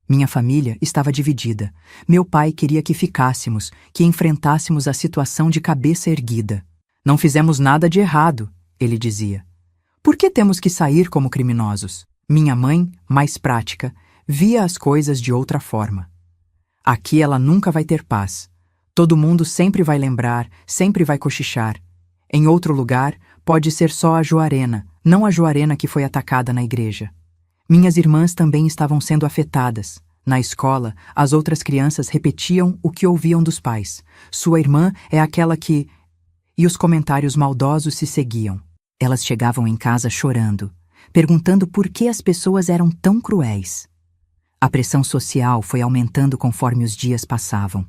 Minha família estava dividida. Meu pai queria que ficássemos, que enfrentássemos a situação de cabeça erguida. Não fizemos nada de errado, ele dizia. Por que temos que sair como criminosos? Minha mãe, mais prática, via as coisas de outra forma. Aqui ela nunca vai ter paz. Todo mundo sempre vai lembrar, sempre vai cochichar. Em outro lugar, pode ser só a Joarena, não a Joarena que foi atacada na igreja. Minhas irmãs também estavam sendo afetadas. Na escola, as outras crianças repetiam o que ouviam dos pais. Sua irmã é aquela que... E os comentários maldosos se seguiam. Elas chegavam em casa chorando, perguntando por que as pessoas eram tão cruéis. A pressão social foi aumentando conforme os dias passavam.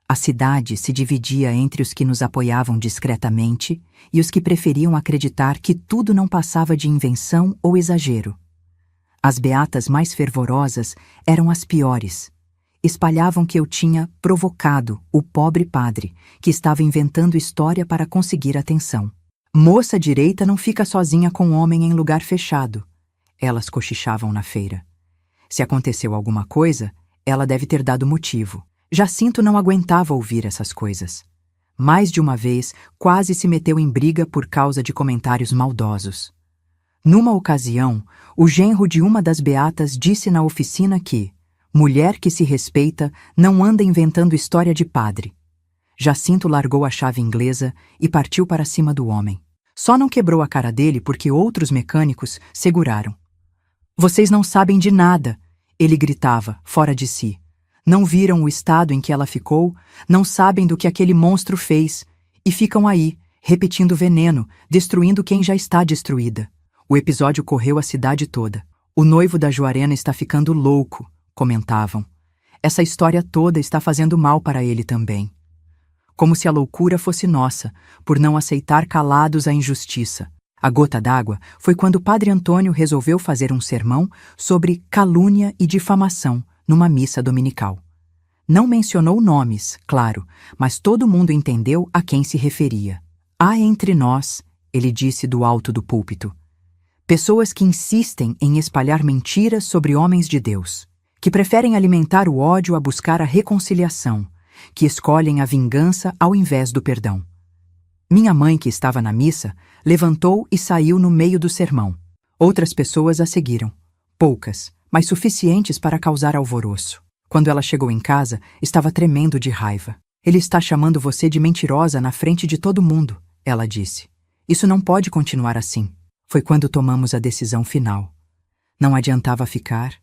A cidade se dividia entre os que nos apoiavam discretamente e os que preferiam acreditar que tudo não passava de invenção ou exagero. As beatas mais fervorosas eram as piores. Espalhavam que eu tinha provocado o pobre padre, que estava inventando história para conseguir atenção. Moça direita não fica sozinha com homem em lugar fechado. Elas cochichavam na feira. Se aconteceu alguma coisa, ela deve ter dado motivo. Jacinto não aguentava ouvir essas coisas. Mais de uma vez, quase se meteu em briga por causa de comentários maldosos. Numa ocasião, o genro de uma das beatas disse na oficina que mulher que se respeita não anda inventando história de padre. Jacinto largou a chave inglesa e partiu para cima do homem. Só não quebrou a cara dele porque outros mecânicos seguraram. Vocês não sabem de nada, ele gritava, fora de si. Não viram o estado em que ela ficou, não sabem do que aquele monstro fez, e ficam aí, repetindo veneno, destruindo quem já está destruída. O episódio correu a cidade toda. O noivo da Joarena está ficando louco, comentavam. Essa história toda está fazendo mal para ele também. Como se a loucura fosse nossa, por não aceitar calados a injustiça. A gota d'água foi quando o padre Antônio resolveu fazer um sermão sobre calúnia e difamação numa missa dominical. Não mencionou nomes, claro, mas todo mundo entendeu a quem se referia. Há entre nós, ele disse do alto do púlpito, pessoas que insistem em espalhar mentiras sobre homens de Deus, que preferem alimentar o ódio a buscar a reconciliação, que escolhem a vingança ao invés do perdão. Minha mãe, que estava na missa, levantou e saiu no meio do sermão. Outras pessoas a seguiram. Poucas, mas suficientes para causar alvoroço. Quando ela chegou em casa, estava tremendo de raiva. Ele está chamando você de mentirosa na frente de todo mundo, ela disse. Isso não pode continuar assim. Foi quando tomamos a decisão final. Não adiantava ficar.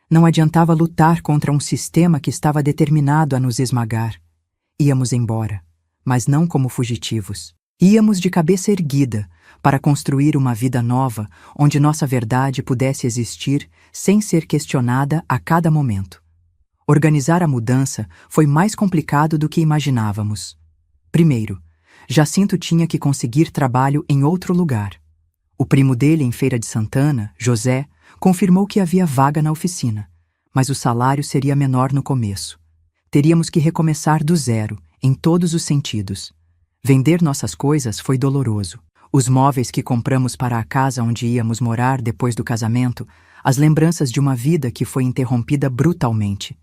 Não adiantava lutar contra um sistema que estava determinado a nos esmagar. Íamos embora, mas não como fugitivos. Íamos de cabeça erguida para construir uma vida nova onde nossa verdade pudesse existir sem ser questionada a cada momento. Organizar a mudança foi mais complicado do que imaginávamos. Primeiro, Jacinto tinha que conseguir trabalho em outro lugar. O primo dele em Feira de Santana, José, confirmou que havia vaga na oficina, mas o salário seria menor no começo. Teríamos que recomeçar do zero, em todos os sentidos. Vender nossas coisas foi doloroso. Os móveis que compramos para a casa onde íamos morar depois do casamento, as lembranças de uma vida que foi interrompida brutalmente.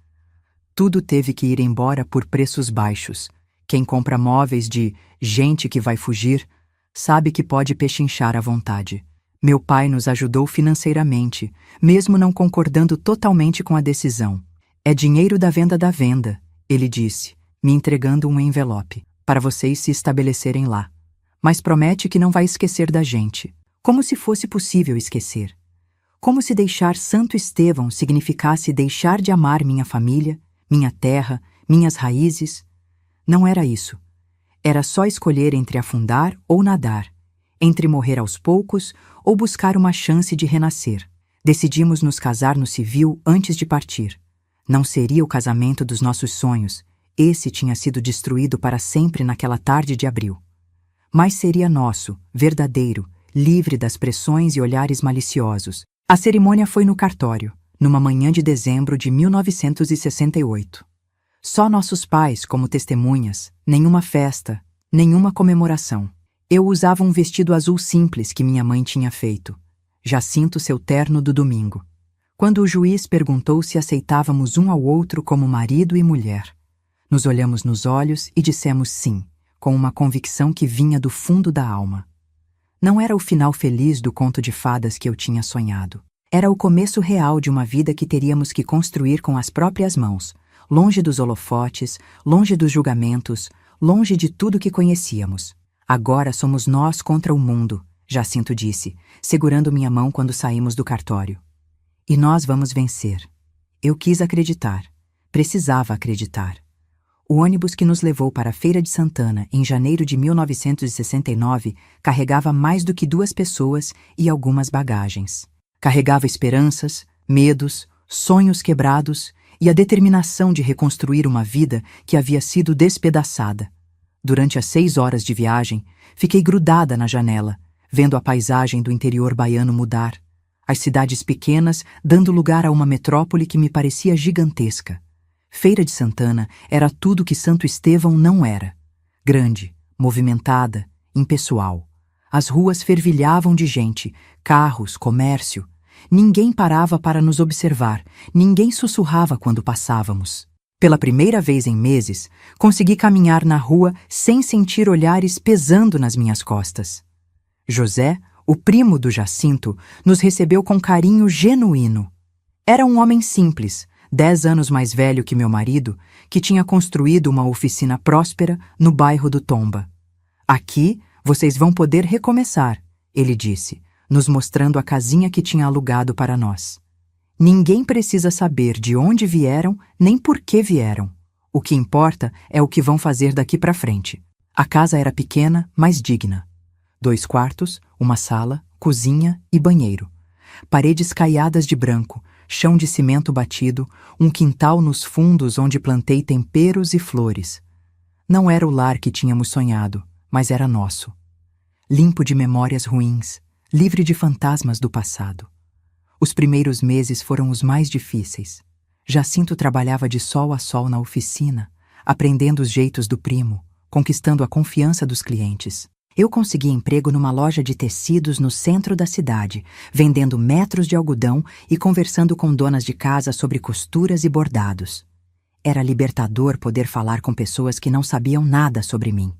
Tudo teve que ir embora por preços baixos. Quem compra móveis de gente que vai fugir, sabe que pode pechinchar à vontade. Meu pai nos ajudou financeiramente, mesmo não concordando totalmente com a decisão. É dinheiro da venda, ele disse, me entregando um envelope, para vocês se estabelecerem lá. Mas promete que não vai esquecer da gente. Como se fosse possível esquecer. Como se deixar Santo Estevão significasse deixar de amar minha família, minha terra, minhas raízes. Não era isso. Era só escolher entre afundar ou nadar, entre morrer aos poucos ou buscar uma chance de renascer. Decidimos nos casar no civil antes de partir. Não seria o casamento dos nossos sonhos. Esse tinha sido destruído para sempre naquela tarde de abril. Mas seria nosso, verdadeiro, livre das pressões e olhares maliciosos. A cerimônia foi no cartório, numa manhã de dezembro de 1968. Só nossos pais como testemunhas, nenhuma festa, nenhuma comemoração. Eu usava um vestido azul simples que minha mãe tinha feito. Jacinto seu terno do domingo. Quando o juiz perguntou se aceitávamos um ao outro como marido e mulher, nos olhamos nos olhos e dissemos sim, com uma convicção que vinha do fundo da alma. Não era o final feliz do conto de fadas que eu tinha sonhado. Era o começo real de uma vida que teríamos que construir com as próprias mãos, longe dos holofotes, longe dos julgamentos, longe de tudo que conhecíamos. Agora somos nós contra o mundo, Jacinto disse, segurando minha mão quando saímos do cartório. E nós vamos vencer. Eu quis acreditar. Precisava acreditar. O ônibus que nos levou para a Feira de Santana, em janeiro de 1969, carregava mais do que 2 pessoas e algumas bagagens. Carregava esperanças, medos, sonhos quebrados e a determinação de reconstruir uma vida que havia sido despedaçada. Durante as 6 horas de viagem, fiquei grudada na janela, vendo a paisagem do interior baiano mudar, as cidades pequenas dando lugar a uma metrópole que me parecia gigantesca. Feira de Santana era tudo que Santo Estevão não era. Grande, movimentada, impessoal. As ruas fervilhavam de gente, carros, comércio. Ninguém parava para nos observar, ninguém sussurrava quando passávamos. Pela primeira vez em meses, consegui caminhar na rua sem sentir olhares pesando nas minhas costas. José, o primo do Jacinto, nos recebeu com carinho genuíno. Era um homem simples, 10 anos mais velho que meu marido, que tinha construído uma oficina próspera no bairro do Tomba. Aqui vocês vão poder recomeçar, ele disse, nos mostrando a casinha que tinha alugado para nós. Ninguém precisa saber de onde vieram nem por que vieram. O que importa é o que vão fazer daqui para frente. A casa era pequena, mas digna. 2 quartos, uma sala, cozinha e banheiro. Paredes caiadas de branco, chão de cimento batido, um quintal nos fundos onde plantei temperos e flores. Não era o lar que tínhamos sonhado, mas era nosso. Limpo de memórias ruins, livre de fantasmas do passado. Os primeiros meses foram os mais difíceis. Jacinto trabalhava de sol a sol na oficina, aprendendo os jeitos do primo, conquistando a confiança dos clientes. Eu consegui emprego numa loja de tecidos no centro da cidade, vendendo metros de algodão e conversando com donas de casa sobre costuras e bordados. Era libertador poder falar com pessoas que não sabiam nada sobre mim.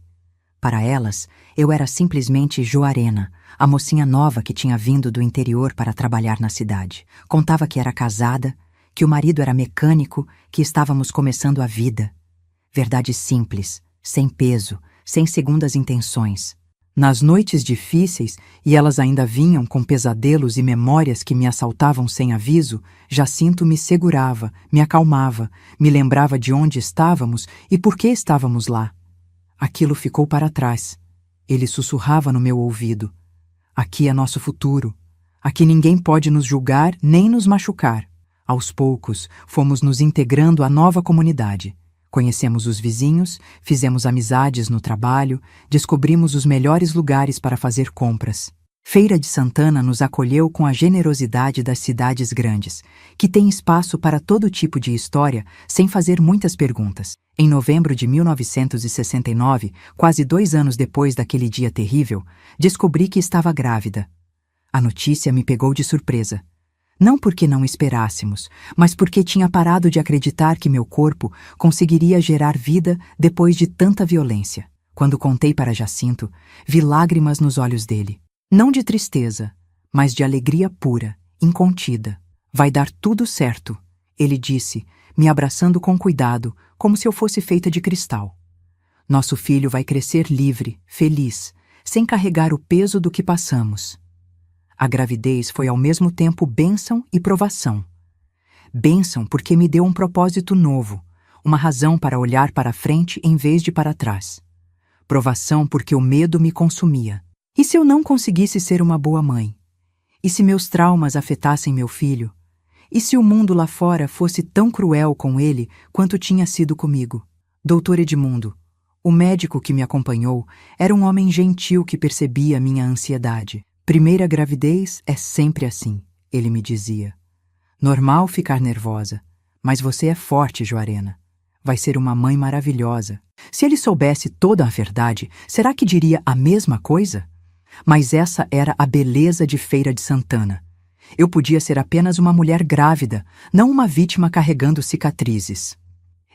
Para elas, eu era simplesmente Joarena, a mocinha nova que tinha vindo do interior para trabalhar na cidade. Contava que era casada, que o marido era mecânico, que estávamos começando a vida. Verdade simples, sem peso, sem segundas intenções. Nas noites difíceis, e elas ainda vinham com pesadelos e memórias que me assaltavam sem aviso, Jacinto me segurava, me acalmava, me lembrava de onde estávamos e por que estávamos lá. Aquilo ficou para trás. Ele sussurrava no meu ouvido. Aqui é nosso futuro. Aqui ninguém pode nos julgar nem nos machucar. Aos poucos, fomos nos integrando à nova comunidade. Conhecemos os vizinhos, fizemos amizades no trabalho, descobrimos os melhores lugares para fazer compras. Feira de Santana nos acolheu com a generosidade das cidades grandes, que têm espaço para todo tipo de história sem fazer muitas perguntas. Em novembro de 1969, quase 2 anos depois daquele dia terrível, descobri que estava grávida. A notícia me pegou de surpresa. Não porque não esperássemos, mas porque tinha parado de acreditar que meu corpo conseguiria gerar vida depois de tanta violência. Quando contei para Jacinto, vi lágrimas nos olhos dele. Não de tristeza, mas de alegria pura, incontida. Vai dar tudo certo, ele disse, me abraçando com cuidado, como se eu fosse feita de cristal. Nosso filho vai crescer livre, feliz, sem carregar o peso do que passamos. A gravidez foi ao mesmo tempo bênção e provação. Bênção porque me deu um propósito novo, uma razão para olhar para frente em vez de para trás. Provação porque o medo me consumia. E se eu não conseguisse ser uma boa mãe? E se meus traumas afetassem meu filho? E se o mundo lá fora fosse tão cruel com ele quanto tinha sido comigo? Doutor Edmundo, o médico que me acompanhou, era um homem gentil que percebia minha ansiedade. Primeira gravidez é sempre assim, ele me dizia. Normal ficar nervosa, mas você é forte, Joarena. Vai ser uma mãe maravilhosa. Se ele soubesse toda a verdade, será que diria a mesma coisa? Mas essa era a beleza de Feira de Santana. Eu podia ser apenas uma mulher grávida, não uma vítima carregando cicatrizes.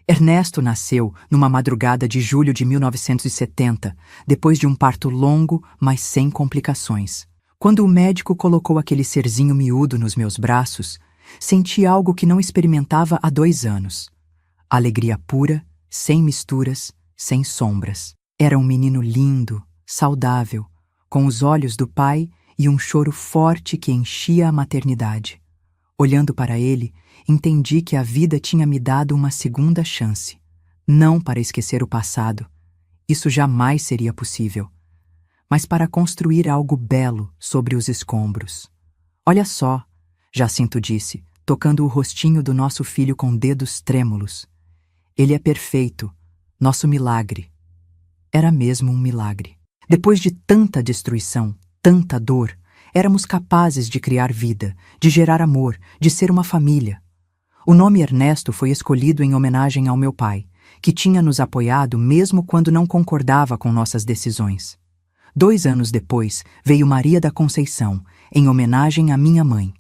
Ernesto nasceu numa madrugada de julho de 1970, depois de um parto longo, mas sem complicações. Quando o médico colocou aquele serzinho miúdo nos meus braços, senti algo que não experimentava há 2 anos. Alegria pura, sem misturas, sem sombras. Era um menino lindo, saudável, com os olhos do pai e um choro forte que enchia a maternidade. Olhando para ele, entendi que a vida tinha me dado uma segunda chance. Não para esquecer o passado. Isso jamais seria possível. Mas para construir algo belo sobre os escombros. Olha só, Jacinto disse, tocando o rostinho do nosso filho com dedos trêmulos. Ele é perfeito, nosso milagre. Era mesmo um milagre. Depois de tanta destruição, tanta dor, éramos capazes de criar vida, de gerar amor, de ser uma família. O nome Ernesto foi escolhido em homenagem ao meu pai, que tinha nos apoiado mesmo quando não concordava com nossas decisões. 2 anos depois, veio Maria da Conceição, em homenagem à minha mãe.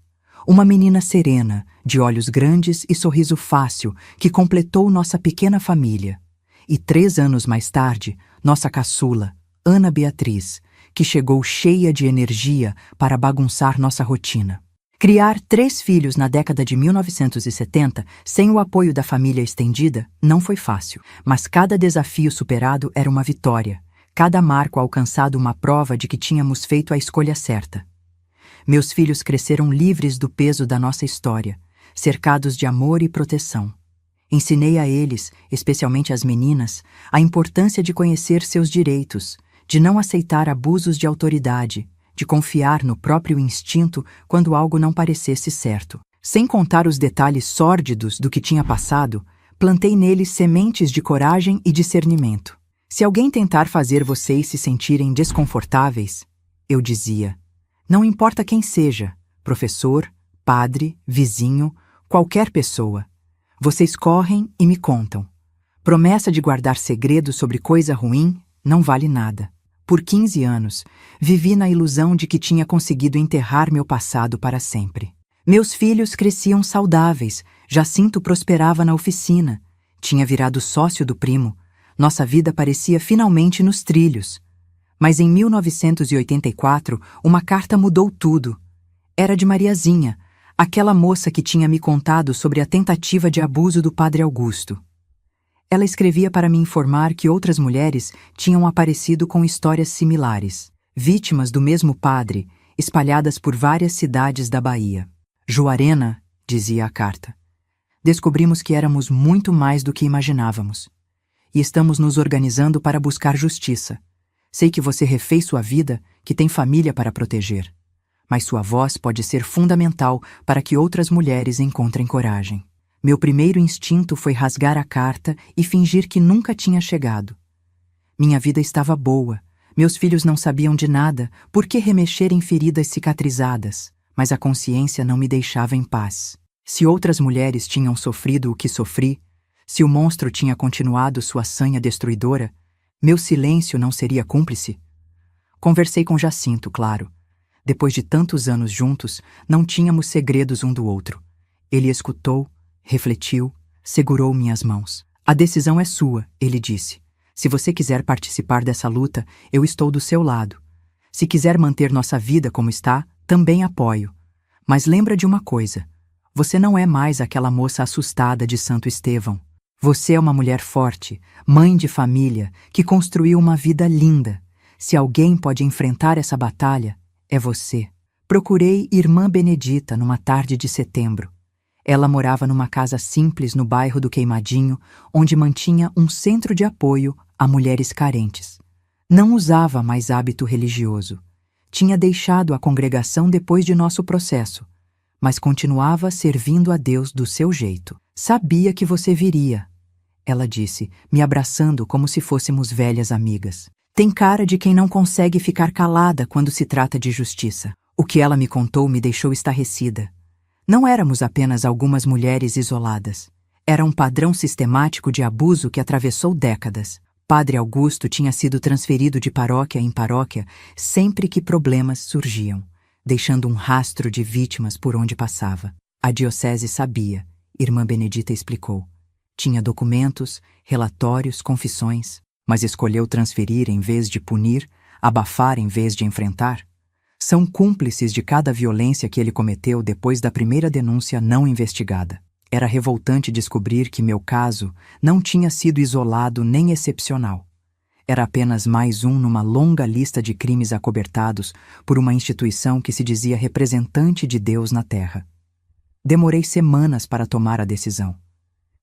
Uma menina serena, de olhos grandes e sorriso fácil, que completou nossa pequena família. E 3 anos mais tarde, nossa caçula, Ana Beatriz, que chegou cheia de energia para bagunçar nossa rotina. Criar 3 filhos na década de 1970, sem o apoio da família estendida, não foi fácil. Mas cada desafio superado era uma vitória, cada marco alcançado uma prova de que tínhamos feito a escolha certa. Meus filhos cresceram livres do peso da nossa história, cercados de amor e proteção. Ensinei a eles, especialmente às meninas, a importância de conhecer seus direitos, de não aceitar abusos de autoridade, de confiar no próprio instinto quando algo não parecesse certo. Sem contar os detalhes sórdidos do que tinha passado, plantei neles sementes de coragem e discernimento. Se alguém tentar fazer vocês se sentirem desconfortáveis, eu dizia, não importa quem seja, professor, padre, vizinho, qualquer pessoa, vocês correm e me contam. Promessa de guardar segredo sobre coisa ruim não vale nada. Por 15 anos, vivi na ilusão de que tinha conseguido enterrar meu passado para sempre. Meus filhos cresciam saudáveis, Jacinto prosperava na oficina, tinha virado sócio do primo, nossa vida parecia finalmente nos trilhos. Mas em 1984, uma carta mudou tudo. Era de Mariazinha, aquela moça que tinha me contado sobre a tentativa de abuso do padre Augusto. Ela escrevia para me informar que outras mulheres tinham aparecido com histórias similares, vítimas do mesmo padre, espalhadas por várias cidades da Bahia. Joarena, dizia a carta, descobrimos que éramos muito mais do que imaginávamos. E estamos nos organizando para buscar justiça. Sei que você refez sua vida, que tem família para proteger. Mas sua voz pode ser fundamental para que outras mulheres encontrem coragem. Meu primeiro instinto foi rasgar a carta e fingir que nunca tinha chegado. Minha vida estava boa, meus filhos não sabiam de nada, por que remexer em feridas cicatrizadas? Mas a consciência não me deixava em paz. Se outras mulheres tinham sofrido o que sofri, se o monstro tinha continuado sua sanha destruidora, meu silêncio não seria cúmplice? Conversei com Jacinto, claro. Depois de tantos anos juntos, não tínhamos segredos um do outro. Ele escutou, refletiu, segurou minhas mãos. A decisão é sua, ele disse. Se você quiser participar dessa luta, eu estou do seu lado. Se quiser manter nossa vida como está, também apoio. Mas lembra de uma coisa. Você não é mais aquela moça assustada de Santo Estevão. Você é uma mulher forte, mãe de família, que construiu uma vida linda. Se alguém pode enfrentar essa batalha, é você. Procurei Irmã Benedita numa tarde de setembro. Ela morava numa casa simples no bairro do Queimadinho, onde mantinha um centro de apoio a mulheres carentes. Não usava mais hábito religioso. Tinha deixado a congregação depois de nosso processo, mas continuava servindo a Deus do seu jeito. Sabia que você viria, ela disse, me abraçando como se fôssemos velhas amigas. Tem cara de quem não consegue ficar calada quando se trata de justiça. O que ela me contou me deixou estarrecida. Não éramos apenas algumas mulheres isoladas. Era um padrão sistemático de abuso que atravessou décadas. Padre Augusto tinha sido transferido de paróquia em paróquia sempre que problemas surgiam, deixando um rastro de vítimas por onde passava. A diocese sabia, Irmã Benedita explicou. Tinha documentos, relatórios, confissões, mas escolheu transferir em vez de punir, abafar em vez de enfrentar. São cúmplices de cada violência que ele cometeu depois da primeira denúncia não investigada. Era revoltante descobrir que meu caso não tinha sido isolado nem excepcional. Era apenas mais um numa longa lista de crimes acobertados por uma instituição que se dizia representante de Deus na Terra. Demorei semanas para tomar a decisão.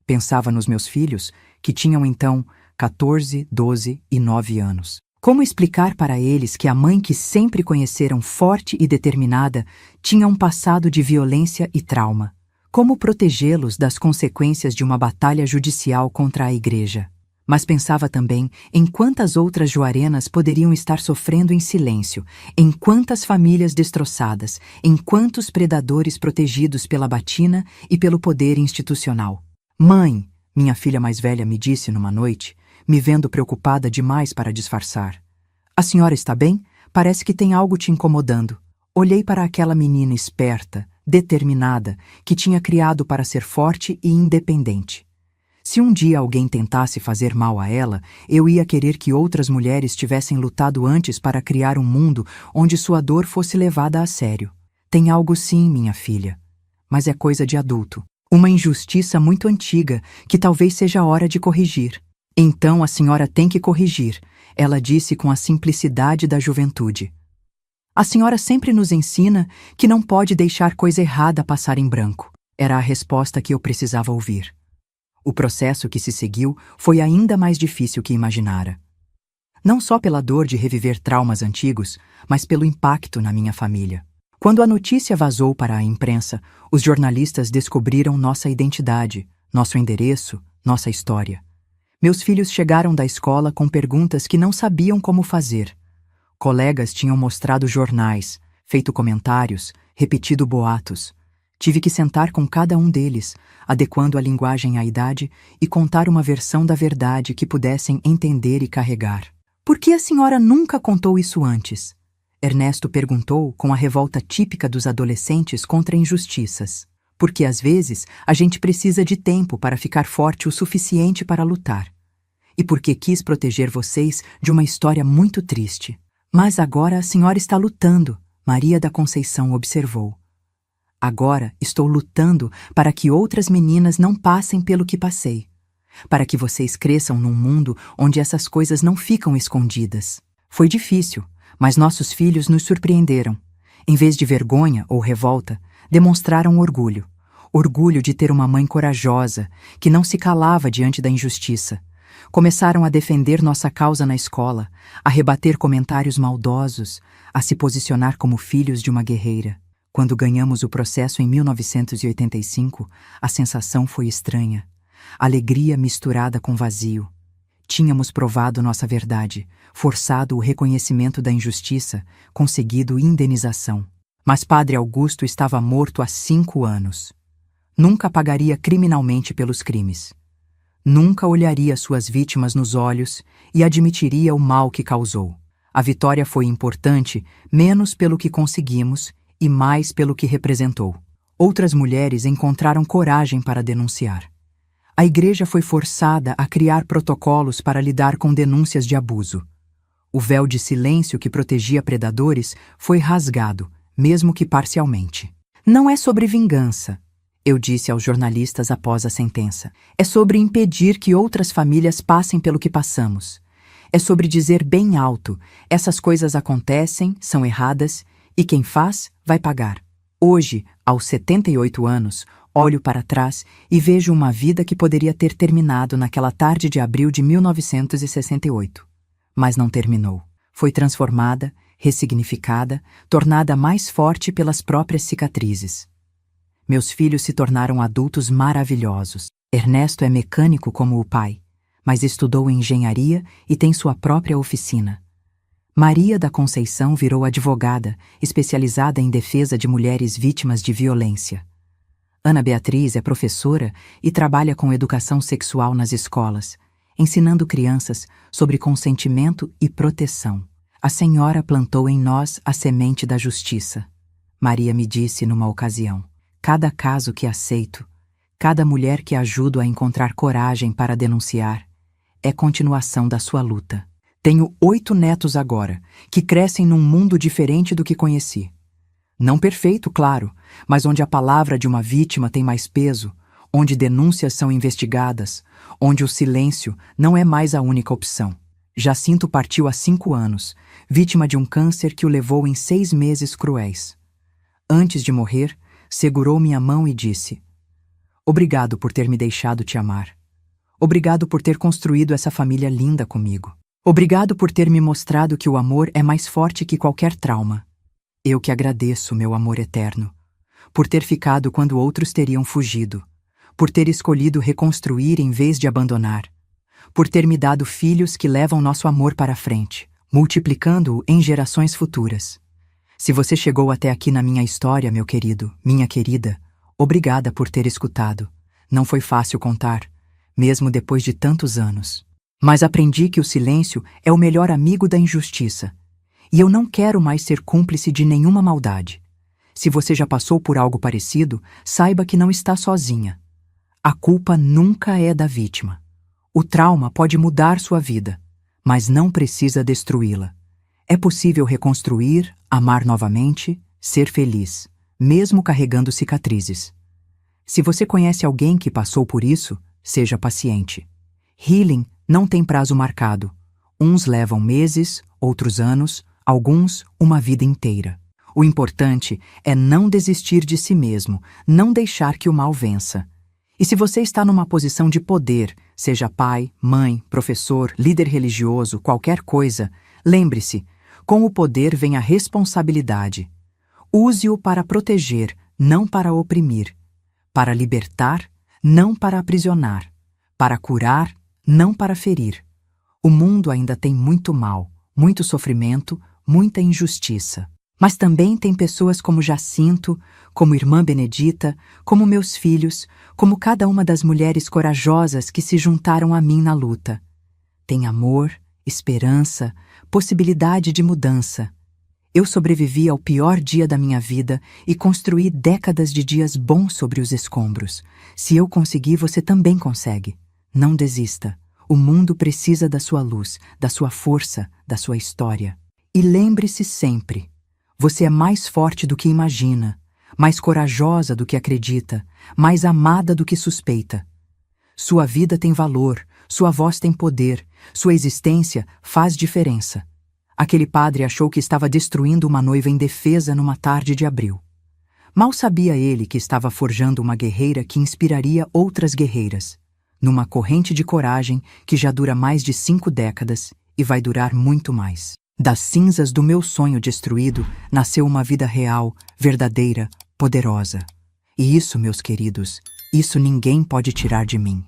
Pensava nos meus filhos, que tinham então 14, 12 e 9 anos. Como explicar para eles que a mãe que sempre conheceram forte e determinada tinha um passado de violência e trauma? Como protegê-los das consequências de uma batalha judicial contra a igreja? Mas pensava também em quantas outras Juarenas poderiam estar sofrendo em silêncio, em quantas famílias destroçadas, em quantos predadores protegidos pela batina e pelo poder institucional. Mãe, minha filha mais velha me disse numa noite, me vendo preocupada demais para disfarçar. A senhora está bem? Parece que tem algo te incomodando. Olhei para aquela menina esperta, determinada, que tinha criado para ser forte e independente. Se um dia alguém tentasse fazer mal a ela, eu ia querer que outras mulheres tivessem lutado antes para criar um mundo onde sua dor fosse levada a sério. Tem algo sim, minha filha, mas é coisa de adulto. Uma injustiça muito antiga que talvez seja a hora de corrigir. Então a senhora tem que corrigir, ela disse com a simplicidade da juventude. A senhora sempre nos ensina que não pode deixar coisa errada passar em branco. Era a resposta que eu precisava ouvir. O processo que se seguiu foi ainda mais difícil que imaginara. Não só pela dor de reviver traumas antigos, mas pelo impacto na minha família. Quando a notícia vazou para a imprensa, os jornalistas descobriram nossa identidade, nosso endereço, nossa história. Meus filhos chegaram da escola com perguntas que não sabiam como fazer. Colegas tinham mostrado jornais, feito comentários, repetido boatos. Tive que sentar com cada um deles, adequando a linguagem à idade e contar uma versão da verdade que pudessem entender e carregar. Por que a senhora nunca contou isso antes? Ernesto perguntou com a revolta típica dos adolescentes contra injustiças. Porque às vezes a gente precisa de tempo para ficar forte o suficiente para lutar. E porque quis proteger vocês de uma história muito triste. Mas agora a senhora está lutando, Maria da Conceição observou. Agora estou lutando para que outras meninas não passem pelo que passei. Para que vocês cresçam num mundo onde essas coisas não ficam escondidas. Foi difícil, mas nossos filhos nos surpreenderam. Em vez de vergonha ou revolta, demonstraram orgulho. Orgulho de ter uma mãe corajosa, que não se calava diante da injustiça. Começaram a defender nossa causa na escola, a rebater comentários maldosos, a se posicionar como filhos de uma guerreira. Quando ganhamos o processo em 1985, a sensação foi estranha. Alegria misturada com vazio. Tínhamos provado nossa verdade, forçado o reconhecimento da injustiça, conseguido indenização. Mas Padre Augusto estava morto há 5 anos. Nunca pagaria criminalmente pelos crimes. Nunca olharia suas vítimas nos olhos e admitiria o mal que causou. A vitória foi importante menos pelo que conseguimos e mais pelo que representou. Outras mulheres encontraram coragem para denunciar. A igreja foi forçada a criar protocolos para lidar com denúncias de abuso. O véu de silêncio que protegia predadores foi rasgado, mesmo que parcialmente. Não é sobre vingança. eu disse aos jornalistas após a sentença. É sobre impedir que outras famílias passem pelo que passamos. É sobre dizer bem alto: essas coisas acontecem, são erradas, e quem faz vai pagar. Hoje, aos 78 anos, olho para trás e vejo uma vida que poderia ter terminado naquela tarde de abril de 1968. Mas não terminou. Foi transformada, ressignificada, tornada mais forte pelas próprias cicatrizes. Meus filhos se tornaram adultos maravilhosos. Ernesto é mecânico como o pai, mas estudou engenharia e tem sua própria oficina. Maria da Conceição virou advogada, especializada em defesa de mulheres vítimas de violência. Ana Beatriz é professora e trabalha com educação sexual nas escolas, ensinando crianças sobre consentimento e proteção. A senhora plantou em nós a semente da justiça. Maria me disse numa ocasião: cada caso que aceito, cada mulher que ajudo a encontrar coragem para denunciar, é continuação da sua luta. Tenho 8 netos agora, que crescem num mundo diferente do que conheci. Não perfeito, claro, mas onde a palavra de uma vítima tem mais peso, onde denúncias são investigadas, onde o silêncio não é mais a única opção. Jacinto partiu há 5 anos, vítima de um câncer que o levou em 6 meses cruéis. Antes de morrer, segurou minha mão e disse: obrigado por ter me deixado te amar. Obrigado por ter construído essa família linda comigo. Obrigado por ter me mostrado que o amor é mais forte que qualquer trauma. Eu que agradeço, meu amor eterno, por ter ficado quando outros teriam fugido, por ter escolhido reconstruir em vez de abandonar, por ter me dado filhos que levam nosso amor para frente, multiplicando-o em gerações futuras. Se você chegou até aqui na minha história, meu querido, minha querida, obrigada por ter escutado. Não foi fácil contar, mesmo depois de tantos anos. Mas aprendi que o silêncio é o melhor amigo da injustiça. E eu não quero mais ser cúmplice de nenhuma maldade. Se você já passou por algo parecido, saiba que não está sozinha. A culpa nunca é da vítima. O trauma pode mudar sua vida, mas não precisa destruí-la. É possível reconstruir, amar novamente, ser feliz, mesmo carregando cicatrizes. Se você conhece alguém que passou por isso, seja paciente. Healing não tem prazo marcado. Uns levam meses, outros anos, alguns uma vida inteira. O importante é não desistir de si mesmo, não deixar que o mal vença. E se você está numa posição de poder, seja pai, mãe, professor, líder religioso, qualquer coisa, lembre-se, com o poder vem a responsabilidade. Use-o para proteger, não para oprimir. Para libertar, não para aprisionar. Para curar, não para ferir. O mundo ainda tem muito mal, muito sofrimento, muita injustiça. Mas também tem pessoas como Jacinto, como Irmã Benedita, como meus filhos, como cada uma das mulheres corajosas que se juntaram a mim na luta. Tem amor, esperança, possibilidade de mudança. Eu sobrevivi ao pior dia da minha vida e construí décadas de dias bons sobre os escombros. Se eu consegui, você também consegue. Não desista. O mundo precisa da sua luz, da sua força, da sua história. E lembre-se sempre, você é mais forte do que imagina, mais corajosa do que acredita, mais amada do que suspeita. Sua vida tem valor, sua voz tem poder, sua existência faz diferença. Aquele padre achou que estava destruindo uma noiva indefesa numa tarde de abril. Mal sabia ele que estava forjando uma guerreira que inspiraria outras guerreiras, numa corrente de coragem que já dura mais de 5 décadas e vai durar muito mais. Das cinzas do meu sonho destruído, nasceu uma vida real, verdadeira, poderosa. E isso, meus queridos, isso ninguém pode tirar de mim.